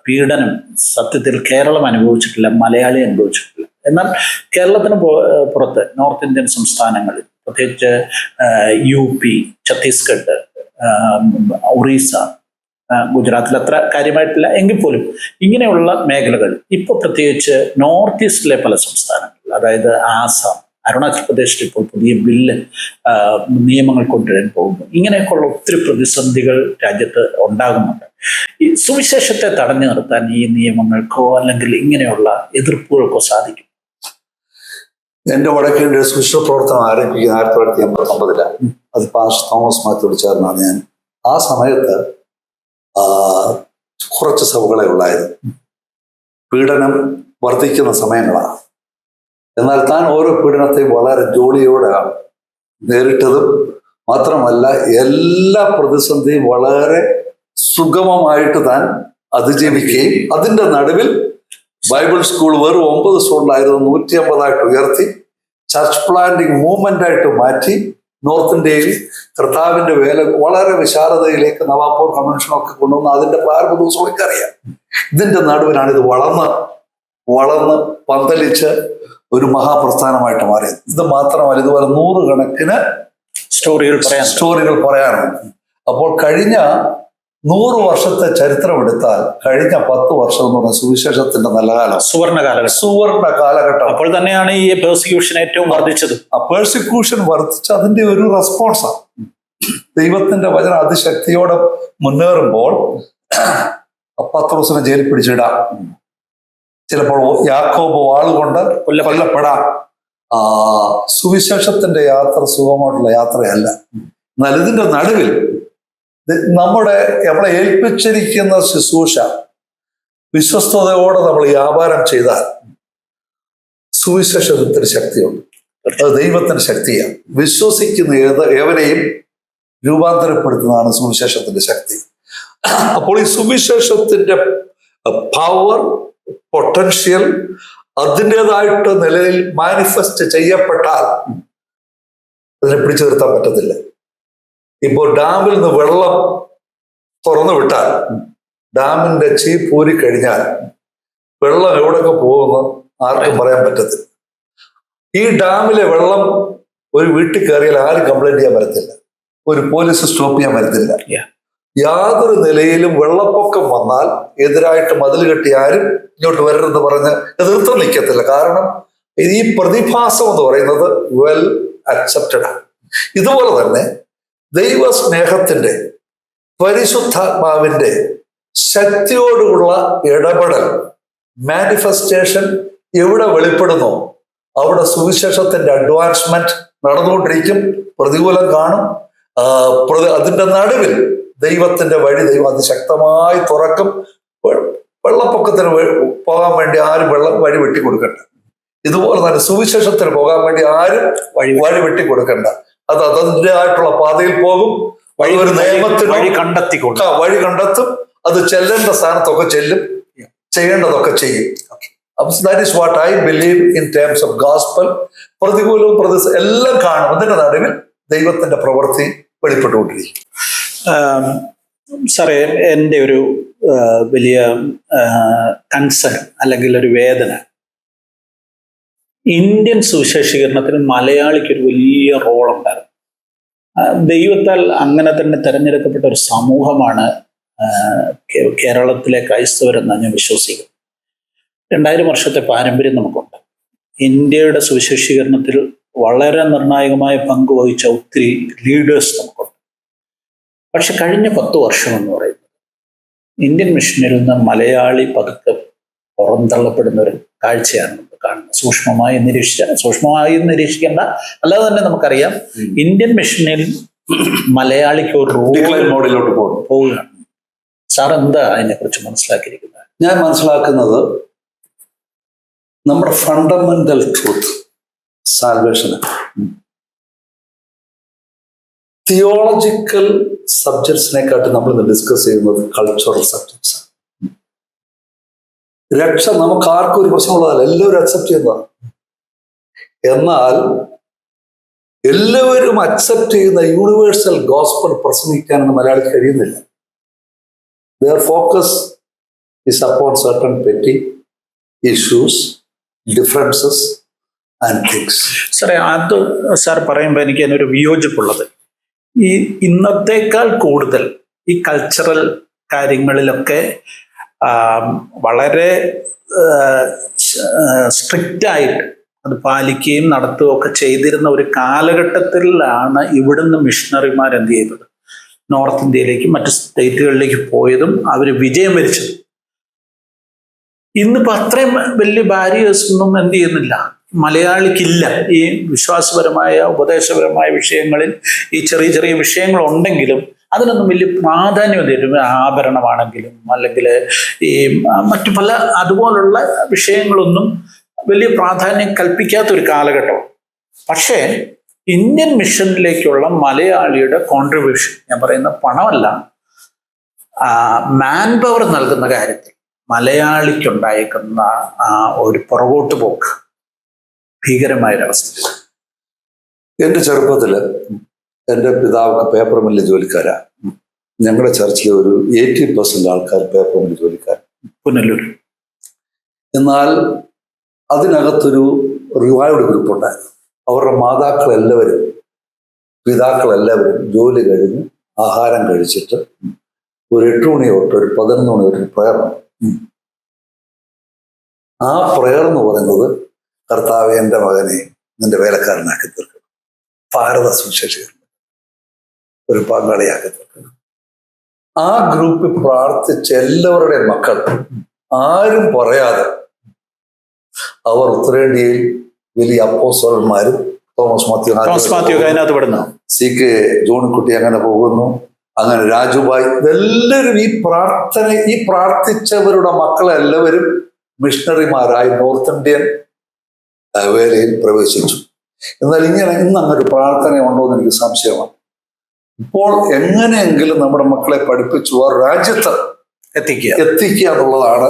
പീഡനം സത്യത്തിൽ കേരളം അനുഭവിച്ചിട്ടില്ല, മലയാളി അനുഭവിച്ചിട്ടില്ല. എന്നാൽ കേരളത്തിന് പുറത്ത് നോർത്ത് ഇന്ത്യൻ സംസ്ഥാനങ്ങളിൽ, പ്രത്യേകിച്ച് UP, ഛത്തീസ്ഗഡ്, ഒറീസ, ഗുജറാത്തിൽ അത്ര കാര്യമായിട്ടില്ല എങ്കിൽ പോലും ഇങ്ങനെയുള്ള മേഖലകൾ ഇപ്പോൾ പ്രത്യേകിച്ച് നോർത്ത് ഈസ്റ്റിലെ പല സംസ്ഥാനങ്ങളിൽ, അതായത് ആസാം, അരുണാചൽ പ്രദേശിൽ ഇപ്പോൾ പുതിയ ബില്ല് നിയമങ്ങൾ കൊണ്ടുവരാൻ പോകുന്നു. ഇങ്ങനെയൊക്കെയുള്ള ഒത്തിരി പ്രതിസന്ധികൾ രാജ്യത്ത് ഉണ്ടാകുന്നുണ്ട്. ഈ സുവിശേഷത്തെ തടഞ്ഞു നിർത്താൻ ഈ നിയമങ്ങൾക്കോ അല്ലെങ്കിൽ ഇങ്ങനെയുള്ള എതിർപ്പുകൾക്കോ സാധിക്കും?
എൻ്റെ വടക്കേണ്ട സുവിശേഷ പ്രവർത്തനം ആരംഭിക്കുന്നത് 1989-ലാണ്. അത് പാസ്റ്റർ തോമസ് മാത്യുയോട് ചേർന്നാണ് ഞാൻ. ആ സമയത്ത് കുറച്ച് സഭകളെ ഉള്ളായിരുന്നു. പീഡനം വർദ്ധിക്കുന്ന സമയങ്ങളാണ്. എന്നാൽ താൻ ഓരോ പീഡനത്തെയും വളരെ ജോലിയോടെയാണ് നേരിട്ടതും. മാത്രമല്ല എല്ലാ പ്രതിസന്ധിയും വളരെ സുഗമമായിട്ട് താൻ അതിജീവിക്കുകയും അതിൻ്റെ നടുവിൽ ബൈബിൾ സ്കൂൾ വെറും 9 സ്കൂളിലായിരുന്നു 150 ഉയർത്തി ചർച്ച് പ്ലാന്റിംഗ് മൂവ്മെന്റ് ആയിട്ട് മാറ്റി നോർത്ത് ഇന്ത്യയിൽ കർത്താവിന്റെ വേല വളരെ വിശാലതയിലേക്ക് നവാപൂർ കൺവെൻഷനൊക്കെ കൊണ്ടുവന്ന് അതിന്റെ പ്രാരംഭ ദിവസമൊക്കെ അറിയാം. ഇതിന്റെ നടുവിലാണ് ഇത് വളർന്ന് വളർന്ന് പന്തലിച്ച് ഒരു മഹാപ്രസ്ഥാനമായിട്ട് മാറിയത്. ഇത് മാത്രമല്ല, ഇതുപോലെ 100 കണക്കിന് സ്റ്റോറികൾ പറയാനുണ്ട്. അപ്പോൾ കഴിഞ്ഞ 100 വർഷത്തെ ചരിത്രം എടുത്താൽ കഴിഞ്ഞ 10 വർഷം എന്ന് പറഞ്ഞ സുവിശേഷത്തിന്റെ നല്ല കാലം, സുവർണ കാലഘട്ടം.
അപ്പോൾ തന്നെയാണ് ഈ പെർസിക്യൂഷൻ ഏറ്റവും വർദ്ധിച്ചത്.
ആ പെർസിക്യൂഷൻ വർദ്ധിച്ച് അതിന്റെ ഒരു റെസ്പോൺസാണ്. ദൈവത്തിന്റെ വചനം അതിശക്തിയോടെ മുന്നേറുമ്പോൾ പത്രോസിനെ ജയിലിൽ പിടിച്ചിടാം, ചിലപ്പോൾ യാക്കോബ് വാളുകൊണ്ട് കൊല്ലപ്പെടാം. സുവിശേഷത്തിന്റെ യാത്ര സുഖമായിട്ടുള്ള യാത്രയല്ല. എന്നാൽ ഇതിന്റെ നടുവിൽ നമ്മളെ ഏൽപ്പിച്ചിരിക്കുന്ന ശുശ്രൂഷ വിശ്വസ്തയോടെ നമ്മൾ വ്യാപാരം ചെയ്താൽ സുവിശേഷത്തിന് ശക്തിയുണ്ട്. അത് ദൈവത്തിന്റെ ശക്തിയാണ്. വിശ്വസിക്കുന്ന ഏവരെയും രൂപാന്തരപ്പെടുത്തുന്നതാണ് സുവിശേഷത്തിന്റെ ശക്തി. അപ്പോൾ ഈ സുവിശേഷത്തിന്റെ പവർ, പൊട്ടൻഷ്യൽ അതിൻ്റെതായിട്ട് നിലയിൽ മാനിഫെസ്റ്റ് ചെയ്യപ്പെട്ടാൽ അതിനെ പിടിച്ചു നിർത്താൻ പറ്റത്തില്ല. ഇപ്പോൾ ഡാമിൽ നിന്ന് വെള്ളം തുറന്നു വിട്ടാൽ ഡാമിന്റെ ചീപ്പ് ഊരിക്കഴിഞ്ഞാൽ വെള്ളം എവിടെയൊക്കെ പോകുമെന്ന് ആർക്കും പറയാൻ പറ്റത്തില്ല. ഈ ഡാമിലെ വെള്ളം ഒരു വീട്ടിൽ കയറിയാൽ ആരും കംപ്ലൈന്റ് ചെയ്യാൻ പറ്റത്തില്ല, ഒരു പോലീസ് സ്റ്റോപ്പ് ചെയ്യാൻ പറ്റത്തില്ല. യാതൊരു നിലയിലും വെള്ളപ്പൊക്കം വന്നാൽ എതിരായിട്ട് മതിൽ കെട്ടി ആരും ഇങ്ങോട്ട് വരരുതെന്ന് പറഞ്ഞ് എതിർത്ത് നിൽക്കത്തില്ല. കാരണം ഈ പ്രതിഭാസം എന്ന് പറയുന്നത് വെൽ അക്സെപ്റ്റഡ് ആണ്. ഇതുപോലെ തന്നെ ദൈവസ്നേഹത്തിന്റെ പരിശുദ്ധാത്മാവിന്റെ ശക്തിയോടുള്ള ഇടപെടൽ, മാനിഫെസ്റ്റേഷൻ എവിടെ വെളിപ്പെടുന്നോ അവിടെ സുവിശേഷത്തിന്റെ അഡ്വാൻസ്മെന്റ് നടന്നുകൊണ്ടിരിക്കും. പ്രതികൂലം കാണും. അതിന്റെ നടുവിൽ ദൈവത്തിന്റെ വഴി ദൈവം അതിശക്തമായി തുറക്കും. വെള്ളപ്പൊക്കത്തിന് പോകാൻ വേണ്ടി ആരും വഴി വെട്ടിക്കൊടുക്കണ്ട. ഇതുപോലെ തന്നെ സുവിശേഷത്തിന് പോകാൻ വേണ്ടി ആരും വഴി വെട്ടിക്കൊടുക്കണ്ട. അത് അതിൻ്റെതായിട്ടുള്ള പാതയിൽ പോകും. ഒരു നിയമത്തിന് വഴി കണ്ടെത്തും. അത് ചെല്ലേണ്ട സ്ഥാനത്തൊക്കെ ചെല്ലും, ചെയ്യേണ്ടതൊക്കെ ചെയ്യും. That is what I believe in terms of gospel. പ്രതികൂലവും എല്ലാം കാണും. അതിന്റെ നടുവിൽ ദൈവത്തിന്റെ പ്രവൃത്തി വെളിപ്പെട്ടുകൊണ്ടിരിക്കും.
സാറേ, എൻ്റെ ഒരു വലിയ കൺസേൺ അല്ലെങ്കിൽ ഒരു വേദന, ഇന്ത്യൻ സുവിശേഷീകരണത്തിന് മലയാളിക്കൊരു വലിയ റോളുണ്ടായിരുന്നു. ദൈവത്താൽ അങ്ങനെ തന്നെ തിരഞ്ഞെടുക്കപ്പെട്ട ഒരു സമൂഹമാണ് കേരളത്തിലെ ക്രൈസ്തവരെന്ന് ഞാൻ വിശ്വസിക്കുന്നു. 2000 വർഷത്തെ പാരമ്പര്യം നമുക്കുണ്ട്. ഇന്ത്യയുടെ സുവിശേഷീകരണത്തിൽ വളരെ നിർണായകമായ പങ്ക് വഹിച്ച ഒത്തിരി ലീഡേഴ്സ് നമുക്കുണ്ട്. പക്ഷെ കഴിഞ്ഞ 10 വർഷം എന്ന് പറയുന്നത് ഇന്ത്യൻ മിഷനിൽ നിന്ന് മലയാളി പതുക്കെ പുറന്തള്ളപ്പെടുന്ന ഒരു കാഴ്ചയാണ് നമ്മൾ കാണുന്നത്. സൂക്ഷ്മമായി നിരീക്ഷിക്കേണ്ട, അല്ലാതെ തന്നെ നമുക്കറിയാം ഇന്ത്യൻ മിഷനിൽ മലയാളിക്ക് ഒരു
മോഡിലോട്ട്
പോവുകയാണ്. സാർ എന്താ അതിനെക്കുറിച്ച് മനസ്സിലാക്കിയിരിക്കുന്നത്?
ഞാൻ മനസ്സിലാക്കുന്നത് നമ്മുടെ ഫണ്ടമെന്റൽ ട്രൂത്ത് സാൽവേഷന് തിയോളജിക്കൽ സബ്ജക്ട്സിനെക്കാട്ടി നമ്മൾ ഇന്ന് ഡിസ്കസ് ചെയ്യുന്നത് കൾച്ചറൽ സബ്ജക്ട്സ്. രക്ഷ നമുക്ക് ആർക്കും ഒരു പ്രശ്നമുള്ളതല്ല, എല്ലാവരും അക്സെപ്റ്റ് ചെയ്യുന്നതാണ്. എന്നാൽ എല്ലാവരും അക്സെപ്റ്റ് ചെയ്യുന്ന യൂണിവേഴ്സൽ ഗോസ്പൽ പ്രസംഗിക്കാനൊന്നും മലയാളിക്ക് കഴിയുന്നില്ല. Their focus is upon certain petty issues, differences and things.
സാറേ, അത് സാർ പറയുമ്പോൾ എനിക്ക് അതിനൊരു വിയോജിപ്പുള്ളത്, ഈ ഇന്നത്തേക്കാൾ കൂടുതൽ ഈ കൾച്ചറൽ കാര്യങ്ങളിലൊക്കെ വളരെ സ്ട്രിക്റ്റ് ആയിട്ട് അത് പാലിക്കുകയും നടത്തുകയും ഒക്കെ ചെയ്തിരുന്ന ഒരു കാലഘട്ടത്തിലാണ് ഇവിടുന്ന് മിഷണറിമാർ എന്ത് ചെയ്തത്, നോർത്ത് ഇന്ത്യയിലേക്കും മറ്റു സ്റ്റേറ്റുകളിലേക്ക് പോയതും അവർ വിജയം വരിച്ചതും. ഇന്നിപ്പോൾ അത്രയും വലിയ ബാരിയേഴ്സ് ഒന്നും എന്ത് ചെയ്യുന്നില്ല, മലയാളിക്കില്ല. ഈ വിശ്വാസപരമായ ഉപദേശപരമായ വിഷയങ്ങളിൽ ഈ ചെറിയ ചെറിയ വിഷയങ്ങളുണ്ടെങ്കിലും അതിനൊന്നും വലിയ പ്രാധാന്യം തരും. ആഭരണമാണെങ്കിലും അല്ലെങ്കിൽ ഈ മറ്റു പല അതുപോലുള്ള വിഷയങ്ങളൊന്നും വലിയ പ്രാധാന്യം കൽപ്പിക്കാത്തൊരു കാലഘട്ടം. പക്ഷേ ഇന്ത്യൻ മിഷനിലേക്കുള്ള മലയാളിയുടെ കോൺട്രിബ്യൂഷൻ, ഞാൻ പറയുന്ന പണമല്ല, മാൻ പവർ നൽകുന്ന കാര്യത്തിൽ മലയാളിക്കുണ്ടായേക്കുന്ന ഒരു പുറകോട്ട് പോക്ക് ഭീകരമായൊരവസ്ഥ.
എൻ്റെ ചെറുപ്പത്തിൽ എൻ്റെ പിതാവൊക്കെ പേപ്പർ മില്ലിൽ ജോലിക്കാരാ. ഞങ്ങളുടെ ചർച്ചിലെ ഒരു 80% ആൾക്കാർ പേപ്പർ മില്ലിൽ ജോലിക്കാർ.
പുനലൂർ.
എന്നാൽ അതിനകത്തൊരു റിവൈവ്ഡ് ഗ്രൂപ്പ് ഉണ്ടായിരുന്നു. അവരുടെ മാതാക്കളെല്ലാവരും പിതാക്കളെല്ലാവരും ജോലി കഴിഞ്ഞ് ആഹാരം കഴിച്ചിട്ട് ഒരു 8 മണി തൊട്ട് ഒരു 11 മണി തൊട്ട് പ്രയർ. ആ പ്രയർ എന്ന് പറയുന്നത്, കർത്താവേ എൻ്റെ മകനെ നിന്റെ വേലക്കാരനാക്കി തീർക്കണം, ഭാരത സുവിശേഷകൻ ഒരു പങ്കാളിയാക്കി തീർക്കണം. ആ ഗ്രൂപ്പിൽ പ്രാർത്ഥിച്ച എല്ലാവരുടെയും മക്കൾ ആരും പറയാതെ അവർ ഉത്തരേന്ത്യയിൽ വലിയ അപ്പോസ്തലന്മാരും തോമസ് മാത്യു
അതിനകത്ത് പെടുന്നു,
CK ജോണിക്കുട്ടി അങ്ങനെ പോകുന്നു, അങ്ങനെ രാജുഭായ്, ഇതെല്ലാവരും ഈ പ്രാർത്ഥിച്ചവരുടെ മക്കളെല്ലാവരും മിഷണറിമാരായി നോർത്ത് ഇന്ത്യൻ വേലയിൽ പ്രവേശിച്ചു. എന്നാൽ ഇന്ന് അങ്ങനെ ഒരു പ്രാർത്ഥന ഉണ്ടോ എന്ന് എനിക്ക് സംശയമാണ്. ഇപ്പോൾ എങ്ങനെയെങ്കിലും നമ്മുടെ മക്കളെ പഠിപ്പിച്ചു ആ രാജ്യത്ത് എത്തിക്കുക എന്നുള്ളതാണ്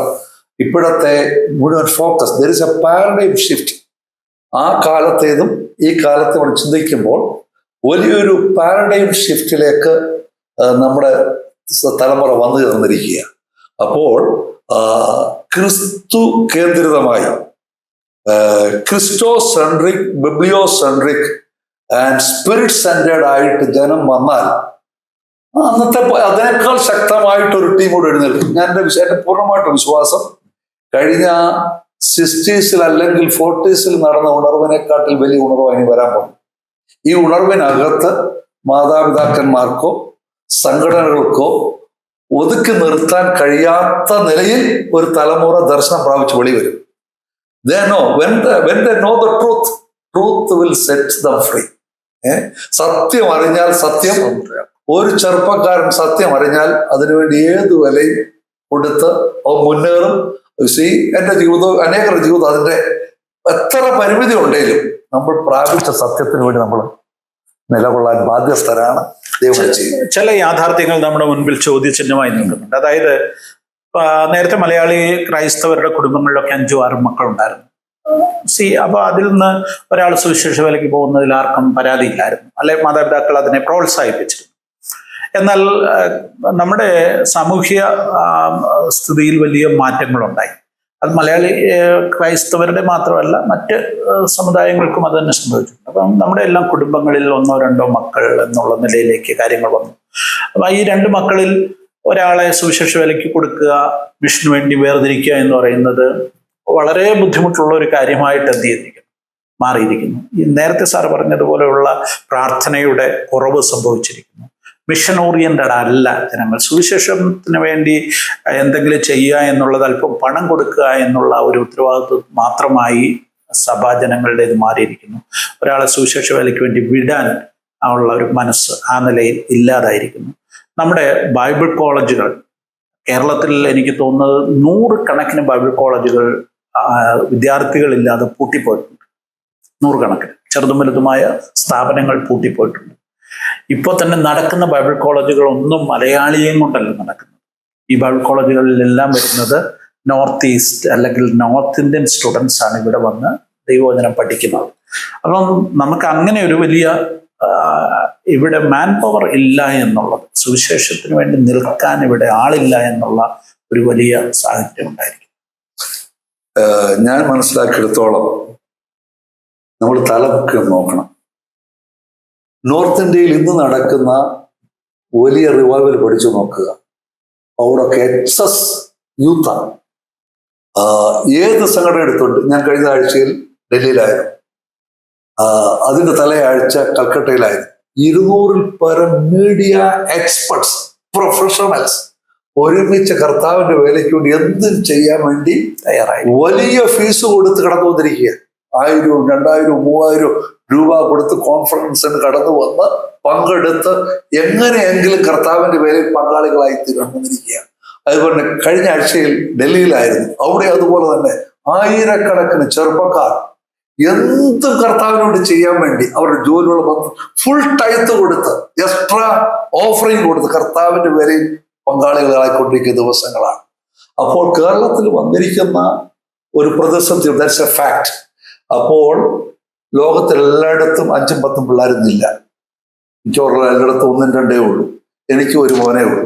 ഇപ്പോഴത്തെ മുഴുവൻ focus. There is A paradigm shift. ആ കാലത്തേതും ഈ കാലത്തെ നമ്മൾ ചിന്തിക്കുമ്പോൾ വലിയൊരു പാരഡൈം ഷിഫ്റ്റിലേക്ക് നമ്മുടെ തലമുറ വന്നു ചേർന്നിരിക്കുക. അപ്പോൾ ക്രിസ്തു കേന്ദ്രിതമായി, ക്രിസ്റ്റോസെൻട്രിക്, ബിബ്ലിയോസെൻട്രിക് ആൻഡ് സ്പിരിറ്റ് സെൻറ്റേഡ് ആയിട്ട് ജനം വന്നാൽ അന്നത്തെ അതിനേക്കാൾ ശക്തമായിട്ടൊരു ടീം കൂടെ എഴുന്നേൽക്കും. എൻ്റെ പൂർണ്ണമായിട്ട് വിശ്വാസം കഴിഞ്ഞ 60s അല്ലെങ്കിൽ 40s നടന്ന ഉണർവിനെക്കാട്ടിൽ വലിയ ഉണർവ് ഇനി വരാൻ പോകും. ഈ ഉണർവിനകത്ത് മാതാപിതാക്കന്മാർക്കോ സംഘടനകൾക്കോ ഒതുക്കി നിർത്താൻ കഴിയാത്ത നിലയിൽ ഒരു തലമുറ ദർശനം പ്രാപിച്ച് വെളിവരും. They know when they know the truth will set them free. സത്യം അറിഞ്ഞാൽ, സത്യം, ഒരു ചെറുപ്പക്കാരൻ സത്യം അറിഞ്ഞാൽ അതിനുവേണ്ടി ഏത് വിലയും കൊടുത്ത് മുന്നേറും. എൻ്റെ ജീവിതവും അനേകരുടെ ജീവിതം അതിൻ്റെ എത്ര പരിമിതി ഉണ്ടെങ്കിലും നമ്മൾ പ്രാപിച്ച സത്യത്തിന് വേണ്ടി നമ്മൾ നിലകൊള്ളാൻ ബാധ്യസ്ഥരാണ്.
ചില യാഥാർത്ഥ്യങ്ങൾ നമ്മുടെ മുൻപിൽ ചോദ്യചിഹ്നമായി നിൽക്കുന്നുണ്ട്. അതായത് നേരത്തെ മലയാളി ക്രൈസ്തവരുടെ കുടുംബങ്ങളിലൊക്കെ 5-6 മക്കളുണ്ടായിരുന്നു. അപ്പൊ അതിൽ നിന്ന് ഒരാൾ സുവിശേഷ വേലയ്ക്ക് പോകുന്നതിൽ ആർക്കും പരാതിയില്ലായിരുന്നു, അല്ലെ മാതാപിതാക്കൾ അതിനെ പ്രോത്സാഹിപ്പിച്ചിരുന്നു. എന്നാൽ നമ്മുടെ സാമൂഹ്യ സ്ഥിതിയിൽ വലിയ മാറ്റങ്ങളുണ്ടായി. അത് മലയാളി ക്രൈസ്തവരുടെ മാത്രമല്ല മറ്റ് സമുദായങ്ങൾക്കും അത് തന്നെ സംഭവിച്ചിട്ടുണ്ട്. അപ്പം നമ്മുടെ എല്ലാം കുടുംബങ്ങളിൽ 1-2 മക്കൾ എന്നുള്ള നിലയിലേക്ക് കാര്യങ്ങൾ വന്നു. അപ്പം ഈ 2 മക്കളിൽ ഒരാളെ സുവിശേഷ വേലയ്ക്ക് കൊടുക്കുക, മിഷന് വേണ്ടി വേർതിരിക്കുക എന്ന് പറയുന്നത് വളരെ ബുദ്ധിമുട്ടുള്ള ഒരു കാര്യമായിട്ട് എന്ത് ചെയ്തിരിക്കുന്നു, മാറിയിരിക്കുന്നു. ഈ നേരത്തെ സാർ പറഞ്ഞതുപോലെയുള്ള പ്രാർത്ഥനയുടെ കുറവ് സംഭവിച്ചിരിക്കുന്നു. മിഷൻ ഓറിയന്റഡ് അല്ല ജനങ്ങൾ. സുവിശേഷത്തിന് വേണ്ടി എന്തെങ്കിലും ചെയ്യുക എന്നുള്ളത്, അല്പം പണം കൊടുക്കുക എന്നുള്ള ഒരു ഉത്തരവാദിത്വം മാത്രമായി സഭാജനങ്ങളുടെ ഇത് മാറിയിരിക്കുന്നു. ഒരാളെ സുവിശേഷ വേലയ്ക്ക് വേണ്ടി വിടാൻ ഉള്ള ഒരു മനസ്സ് ആ നിലയിൽ ഇല്ലാതായിരിക്കുന്നു. നമ്മുടെ ബൈബിൾ കോളേജുകൾ കേരളത്തിൽ എനിക്ക് തോന്നുന്നത് 100 കണക്കിന് ബൈബിൾ കോളേജുകൾ വിദ്യാർത്ഥികളില്ലാതെ പൂട്ടിപ്പോയിട്ടുണ്ട്. 100 കണക്കിന് ചെറുതും വലുതുമായ സ്ഥാപനങ്ങൾ പൂട്ടിപ്പോയിട്ടുണ്ട്. ഇപ്പോൾ തന്നെ നടക്കുന്ന ബൈബിൾ കോളേജുകളൊന്നും മലയാളിയെയും കൊണ്ടല്ല നടക്കുന്നത്. ഈ ബൈബിൾ കോളേജുകളിലെല്ലാം വരുന്നത് നോർത്ത് ഈസ്റ്റ് അല്ലെങ്കിൽ നോർത്ത് ഇന്ത്യൻ സ്റ്റുഡൻസ് ആണ് ഇവിടെ വന്ന് ദൈവവചനം പഠിക്കുന്നത്. അപ്പം നമുക്ക് അങ്ങനെ ഒരു വലിയ ഇവിടെ മാൻ പവർ ഇല്ല എന്നുള്ളത്, സുവിശേഷത്തിന് വേണ്ടി നിൽക്കാൻ ഇവിടെ ആളില്ല എന്നുള്ള ഒരു വലിയ സാഹചര്യം ഉണ്ടായിരിക്കും.
ഞാൻ മനസ്സിലാക്കിയെടുത്തോളം നമ്മൾ തലമുക്കി നോക്കണം. നോർത്ത് ഇന്ത്യയിൽ ഇന്ന് നടക്കുന്ന വലിയ റിവൈവൽ പഠിച്ചു നോക്കുക. അവിടെയൊക്കെ എക്സസ് യൂത്താണ്. ഏത് സംഘടന എടുത്തോണ്ട്, ഞാൻ കഴിഞ്ഞ ആഴ്ചയിൽ ഡൽഹിയിലായിരുന്നു, അതിന്റെ തലയാഴ്ച കൽക്കട്ടയിലായിരുന്നു. 200-ൽ പരം മീഡിയ എക്സ്പെർട്സ്, പ്രൊഫഷണൽസ് ഒരുമിച്ച് കർത്താവിന്റെ വേലയ്ക്ക് വേണ്ടി എന്തും ചെയ്യാൻ വേണ്ടി തയ്യാറായി. വലിയ ഫീസ് കൊടുത്ത് കടന്നു വന്നിരിക്കുക. 1000, 2000, 3000 രൂപ കൊടുത്ത് കോൺഫറൻസിന് കടന്നു വന്ന് പങ്കെടുത്ത് എങ്ങനെയെങ്കിലും കർത്താവിന്റെ വേലയിൽ പങ്കാളികളായി തീർന്നിരിക്കുക. അതുപോലെ കഴിഞ്ഞ ആഴ്ചയിൽ ഡൽഹിയിലായിരുന്നു. അവിടെ അതുപോലെ തന്നെ 1000കണക്കിന് ചെറുപ്പക്കാർ എന്തും കർത്താവിനോട് ചെയ്യാൻ വേണ്ടി അവരുടെ ജോലിയുള്ള ഫുൾ ടൈത്ത് കൊടുത്ത്, എക്സ്ട്രാ ഓഫറിങ് കൊടുത്ത് കർത്താവിന്റെ വേലയിൽ പങ്കാളികളായിക്കൊണ്ടിരിക്കുന്ന ദിവസങ്ങളാണ്. അപ്പോൾ കേരളത്തിൽ വന്നിരിക്കുന്ന ഒരു പ്രതിസന്ധി, ദാറ്റ്സ് എ ഫാക്ട്. അപ്പോൾ ലോകത്തിലെല്ലായിടത്തും 5-10 പിള്ളേരൊന്നുമില്ല. മിക്കവാറും എല്ലായിടത്തും 1-2 ഉള്ളൂ. എനിക്ക് ഒരു മോനേ ഉള്ളൂ.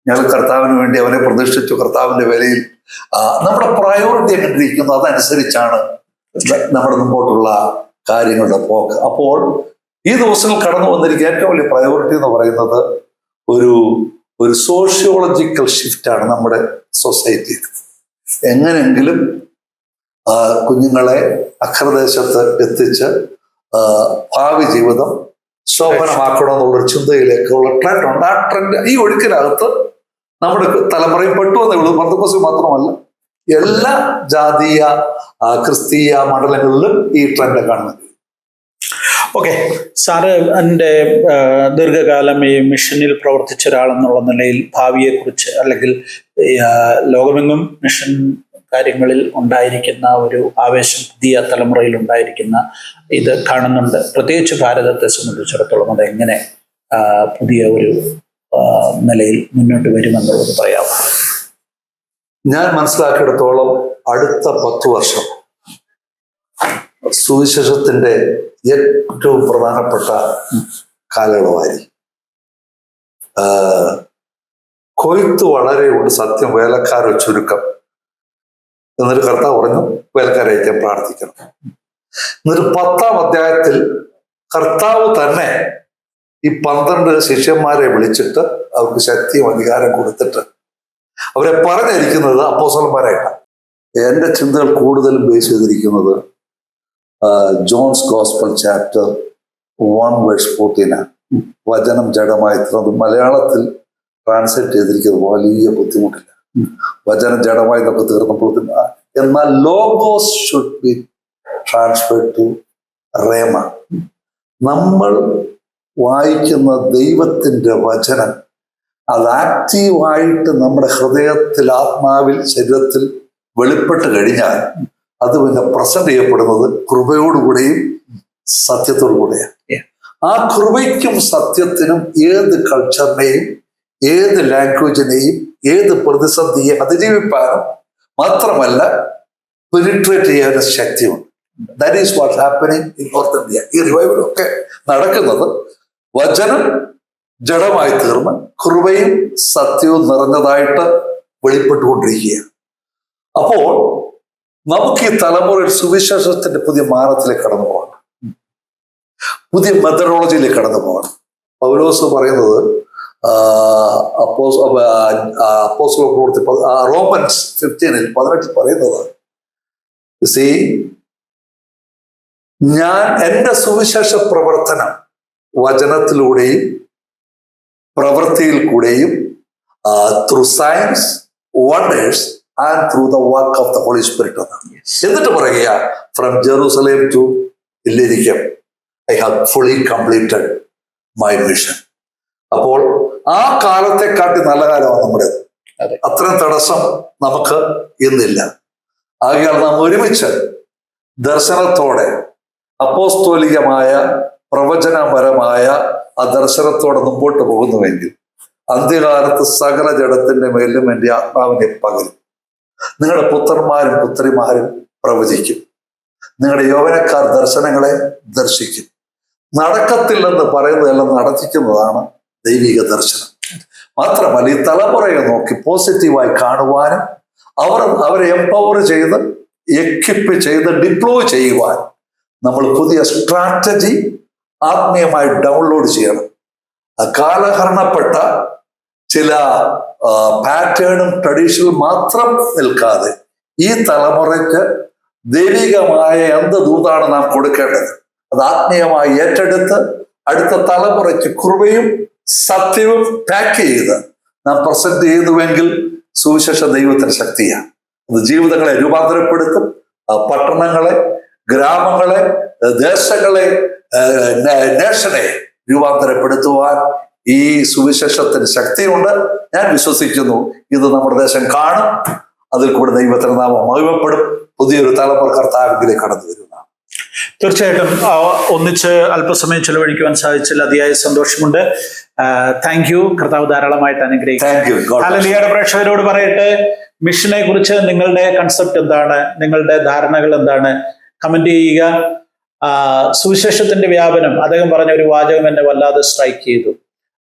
ഞാൻ കർത്താവിന് വേണ്ടി അവനെ പ്രതിഷ്ഠിച്ചു. കർത്താവിന്റെ വേലയിൽ നമ്മുടെ പ്രയോറിറ്റി എങ്ങനെ ഇരിക്കുന്നു അതനുസരിച്ചാണ് നമ്മുടെ മുമ്പോട്ടുള്ള കാര്യങ്ങളുടെ പോക്ക്. അപ്പോൾ ഈ ദിവസങ്ങൾ കടന്നു വന്നിരിക്കുന്ന ഏറ്റവും വലിയ പ്രയോറിറ്റി എന്ന് പറയുന്നത് ഒരു സോഷ്യോളജിക്കൽ ഷിഫ്റ്റാണ് നമ്മുടെ സൊസൈറ്റിയിൽ. എങ്ങനെയെങ്കിലും കുഞ്ഞുങ്ങളെ അക്ഷരദേശത്ത് എത്തിച്ച് ഭാവി ജീവിതം ശോഭനമാക്കണമെന്നുള്ളൊരു ചിന്തയിലേക്കുള്ള ട്രെൻഡ് ഉണ്ട്. ആ ട്രെൻഡ്, ഈ ഒഴുക്കിനകത്ത് നമ്മുടെ തലമുറയിൽ പെട്ടുവെന്നേ ഉള്ളൂ. പന്തക്കോസ്തിൽ മാത്രമല്ല, എല്ലാ ജാതീയ ക്രിസ്തീയ മണ്ഡലങ്ങളിലും ഈ ട്രെൻഡ് കാണുന്നത്.
ഓക്കെ സാറ് എൻ്റെ ദീർഘകാലം ഈ മിഷനിൽ പ്രവർത്തിച്ച ഒരാളെന്നുള്ള നിലയിൽ ഭാവിയെക്കുറിച്ച് അല്ലെങ്കിൽ ലോകമെങ്ങും മിഷൻ കാര്യങ്ങളിൽ ഉണ്ടായിരിക്കുന്ന ഒരു ആവേശം പുതിയ തലമുറയിൽ ഉണ്ടായിരിക്കുന്ന ഇത് കാണുന്നുണ്ട്. പ്രത്യേകിച്ച് ഭാരതത്തെ സംബന്ധിച്ചിടത്തോളം അതെങ്ങനെ പുതിയ ഒരു നിലയിൽ മുന്നോട്ട് വരുമെന്നുള്ളത് പറയാം.
ഞാൻ മനസ്സിലാക്കിയിടത്തോളം അടുത്ത 10 വർഷം സുവിശേഷത്തിന്റെ ഏറ്റവും പ്രധാനപ്പെട്ട കാലയളവായിരിക്കും. കൊയ്ത്ത് വളരെ ഉണ്ട്, സത്യം വേലക്കാരോ ചുരുക്കം എന്നൊരു കർത്താവ് പറഞ്ഞു, വേലക്കാരയക്കാൻ പ്രാർത്ഥിക്കണം. എന്നൊരു 10-ാം അധ്യായത്തിൽ കർത്താവ് തന്നെ ഈ 12 ശിഷ്യന്മാരെ വിളിച്ചിട്ട് അവർക്ക് ശക്തിയും അധികാരം കൊടുത്തിട്ട് അവരെ പറഞ്ഞിരിക്കുന്നത് അപ്പോസ്തലന്മാരായിട്ടാണ്. എൻ്റെ ചിന്തകൾ കൂടുതലും ബേസ് ചെയ്തിരിക്കുന്നത് ജോൺസ് ഗോസ്പൽ ചാപ്റ്റർ 1:14 വചനം ജഡമായി തീർന്നത്. മലയാളത്തിൽ ട്രാൻസ്ലേറ്റ് ചെയ്തിരിക്കുന്നത് വലിയ ബുദ്ധിമുട്ടില്ല. വചനം ജഡമായി എന്നൊക്കെ തീർന്നപ്പോൾ, എന്നാൽ logos should be transferred to rhema. നമ്മൾ വായിക്കുന്ന ദൈവത്തിൻ്റെ വചനം അത് ആക്റ്റീവായിട്ട് നമ്മുടെ ഹൃദയത്തിൽ, ആത്മാവിൽ, ശരീരത്തിൽ വെളിപ്പെട്ട് കഴിഞ്ഞാൽ അത് പിന്നെ പ്രസന്റ് ചെയ്യപ്പെടുന്നത് കൃപയോടുകൂടെയും സത്യത്തോടു കൂടെയാണ്. ആ കൃപയ്ക്കും സത്യത്തിനും ഏത് കൾച്ചറിനെയും ഏത് ലാംഗ്വേജിനെയും ഏത് പ്രതിസന്ധിയെ അതിജീവിപ്പാനും മാത്രമല്ല പെനിട്രേറ്റ് ചെയ്യാനും ശക്തിയുണ്ട്. That is what happening in north India. ഈ റിവൈവലൊക്കെ നടക്കുന്നത് വചനം ജഡമായി തീർന്ന് കൃപയും സത്യവും നിറഞ്ഞതായിട്ട് വെളിപ്പെട്ടുകൊണ്ടിരിക്കുകയാണ്. അപ്പോൾ നമുക്ക് ഈ തലമുറയിൽ സുവിശേഷത്തിന്റെ പുതിയ മാനത്തിലേക്ക് കടന്നു പോകണം, പുതിയ മെത്തഡോളജിയിലേക്ക് കടന്നു പോകണം. പൗലോസ് പറയുന്നത് അപ്പോസ്തല പ്രവൃത്തി റോമൻസ് 15:18 പറയുന്നത്, ഞാൻ എൻ്റെ സുവിശേഷ പ്രവർത്തനം വചനത്തിലൂടെയും പ്രവൃത്തിയിൽ കൂടെയും through signs, wonders and through the work of the holy spirit എന്നാണ്. എന്നിട്ട് പറയുക, from Jerusalem to Illyricum I have fully completed my mission. അപ്പോൾ ആ കാലത്തെക്കാട്ടി നല്ല കാലമാണ് നമ്മുടേത്. അത്രയും തടസ്സം നമുക്ക് ഇന്നില്ല. ആകയാൽ നാം ഒരുമിച്ച് ദർശനത്തോടെ അപ്പോസ്തോലികമായ പ്രവചനപരമായ ആ ദർശനത്തോടെ മുമ്പോട്ട് പോകുന്നുവെങ്കിൽ അന്ത്യകാലത്ത് സകല ജഡത്തിന്റെ മേലും എൻ്റെ ആത്മാവിനെ പകരും. നിങ്ങളുടെ പുത്രന്മാരും പുത്രിമാരും പ്രവചിക്കും, നിങ്ങളുടെ യൗവനക്കാർ ദർശനങ്ങളെ ദർശിക്കും. നടക്കത്തില്ലെന്ന് പറയുന്നതെല്ലാം നടത്തിക്കുന്നതാണ് ദൈവിക ദർശനം. മാത്രമല്ല ഈ തലമുറയെ നോക്കി പോസിറ്റീവായി കാണുവാനും അവരെ എംപവർ ചെയ്ത് എക്വിപ്പ് ചെയ്ത് ഡിപ്ലോയ് ചെയ്യുവാൻ നമ്മൾ പുതിയ സ്ട്രാറ്റജി ആത്മീയമായി ഡൗൺലോഡ് ചെയ്യണം. കാലഹരണപ്പെട്ട ചില പാറ്റേണും ട്രഡീഷനും മാത്രം നിൽക്കാതെ ഈ തലമുറയ്ക്ക് ദൈവികമായ എന്ത് ദൂതാണ് നാം കൊടുക്കേണ്ടത് അത് ആത്മീയമായി ഏറ്റെടുത്ത് അടുത്ത തലമുറയ്ക്ക് കൃപയും സത്യവും പാക്ക് ചെയ്ത് നാം പ്രസന്റ് ചെയ്യുന്നുവെങ്കിൽ സുവിശേഷ ദൈവത്തിന്റെ ശക്തിയാണ്. അത് ജീവിതങ്ങളെ രൂപാന്തരപ്പെടുത്തും. പട്ടണങ്ങളെ, ഗ്രാമങ്ങളെ, ദേശങ്ങളെ, നേഷനെ രൂപാന്തരപ്പെടുത്തുവാൻ ഈ സുവിശേഷത്തിന് ശക്തിയുണ്ട്. ഞാൻ വിശ്വസിക്കുന്നു ഇത് നമ്മുടെ ദേശം കാണും. അതിൽ കൂടെ ദൈവത്തിന്റെ നാമം മഹിമപ്പെടും. പുതിയൊരു തലമുറ കർത്താവിലേക്ക് കടന്നു വരുന്നതാണ്.
തീർച്ചയായിട്ടും ഒന്നിച്ച് അല്പസമയം ചെലവഴിക്കുവാൻ സാധിച്ചതിൽ അതിയായ സന്തോഷമുണ്ട്. Thank you. കർത്താവ് ധാരാളമായിട്ട് അനുഗ്രഹിക്കും. ഹല്ലേലൂയ. പ്രേക്ഷകരോട് പറയട്ടെ, മിഷനെ കുറിച്ച് നിങ്ങളുടെ കൺസെപ്റ്റ് എന്താണ്, നിങ്ങളുടെ ധാരണകൾ എന്താണ്, കമന്റ് ചെയ്യുക. സുവിശേഷത്തിന്റെ വ്യാപനം, അദ്ദേഹം പറഞ്ഞ ഒരു വാചകം എന്നെ വല്ലാതെ സ്ട്രൈക്ക് ചെയ്തു.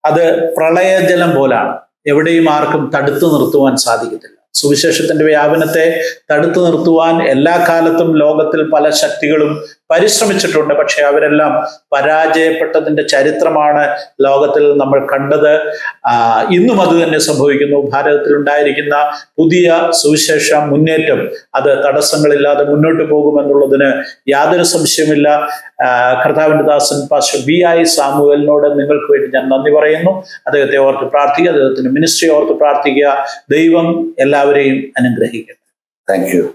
അത് പ്രളയജലം പോലാണ്, എവിടെയും ആർക്കും തടുത്തു നിർത്തുവാൻ സാധിക്കത്തില്ല. സുവിശേഷത്തിന്റെ വ്യാപനത്തെ തടുത്തു നിർത്തുവാൻ എല്ലാ കാലത്തും ലോകത്തിൽ പല ശക്തികളും പരിശ്രമിച്ചിട്ടുണ്ട്. പക്ഷെ അവരെല്ലാം പരാജയപ്പെട്ടതിന്റെ ചരിത്രമാണ് ലോകത്തിൽ നമ്മൾ കണ്ടത്. ഇന്നും അത് തന്നെ സംഭവിക്കുന്നു. ഭാരതത്തിൽ ഉണ്ടായിരിക്കുന്ന പുതിയ സുവിശേഷ മുന്നേറ്റം അത് തടസ്സങ്ങളില്ലാതെ മുന്നോട്ട് പോകുമെന്നുള്ളതിന് യാതൊരു സംശയമില്ല. കർത്താവിന്റെ ദാസൻ പാസ്റ്റർ BI സാമുവേലിനോട് നിങ്ങൾക്ക് വേണ്ടി ഞാൻ നന്ദി പറയുന്നു. അദ്ദേഹത്തെ ഓർത്ത് പ്രാർത്ഥിക്കുക, അദ്ദേഹത്തിന്റെ മിനിസ്ട്രി ഓർത്ത് പ്രാർത്ഥിക്കുക. ദൈവം എല്ലാവരെയും അനുഗ്രഹിക്കട്ടെ.
Thank you.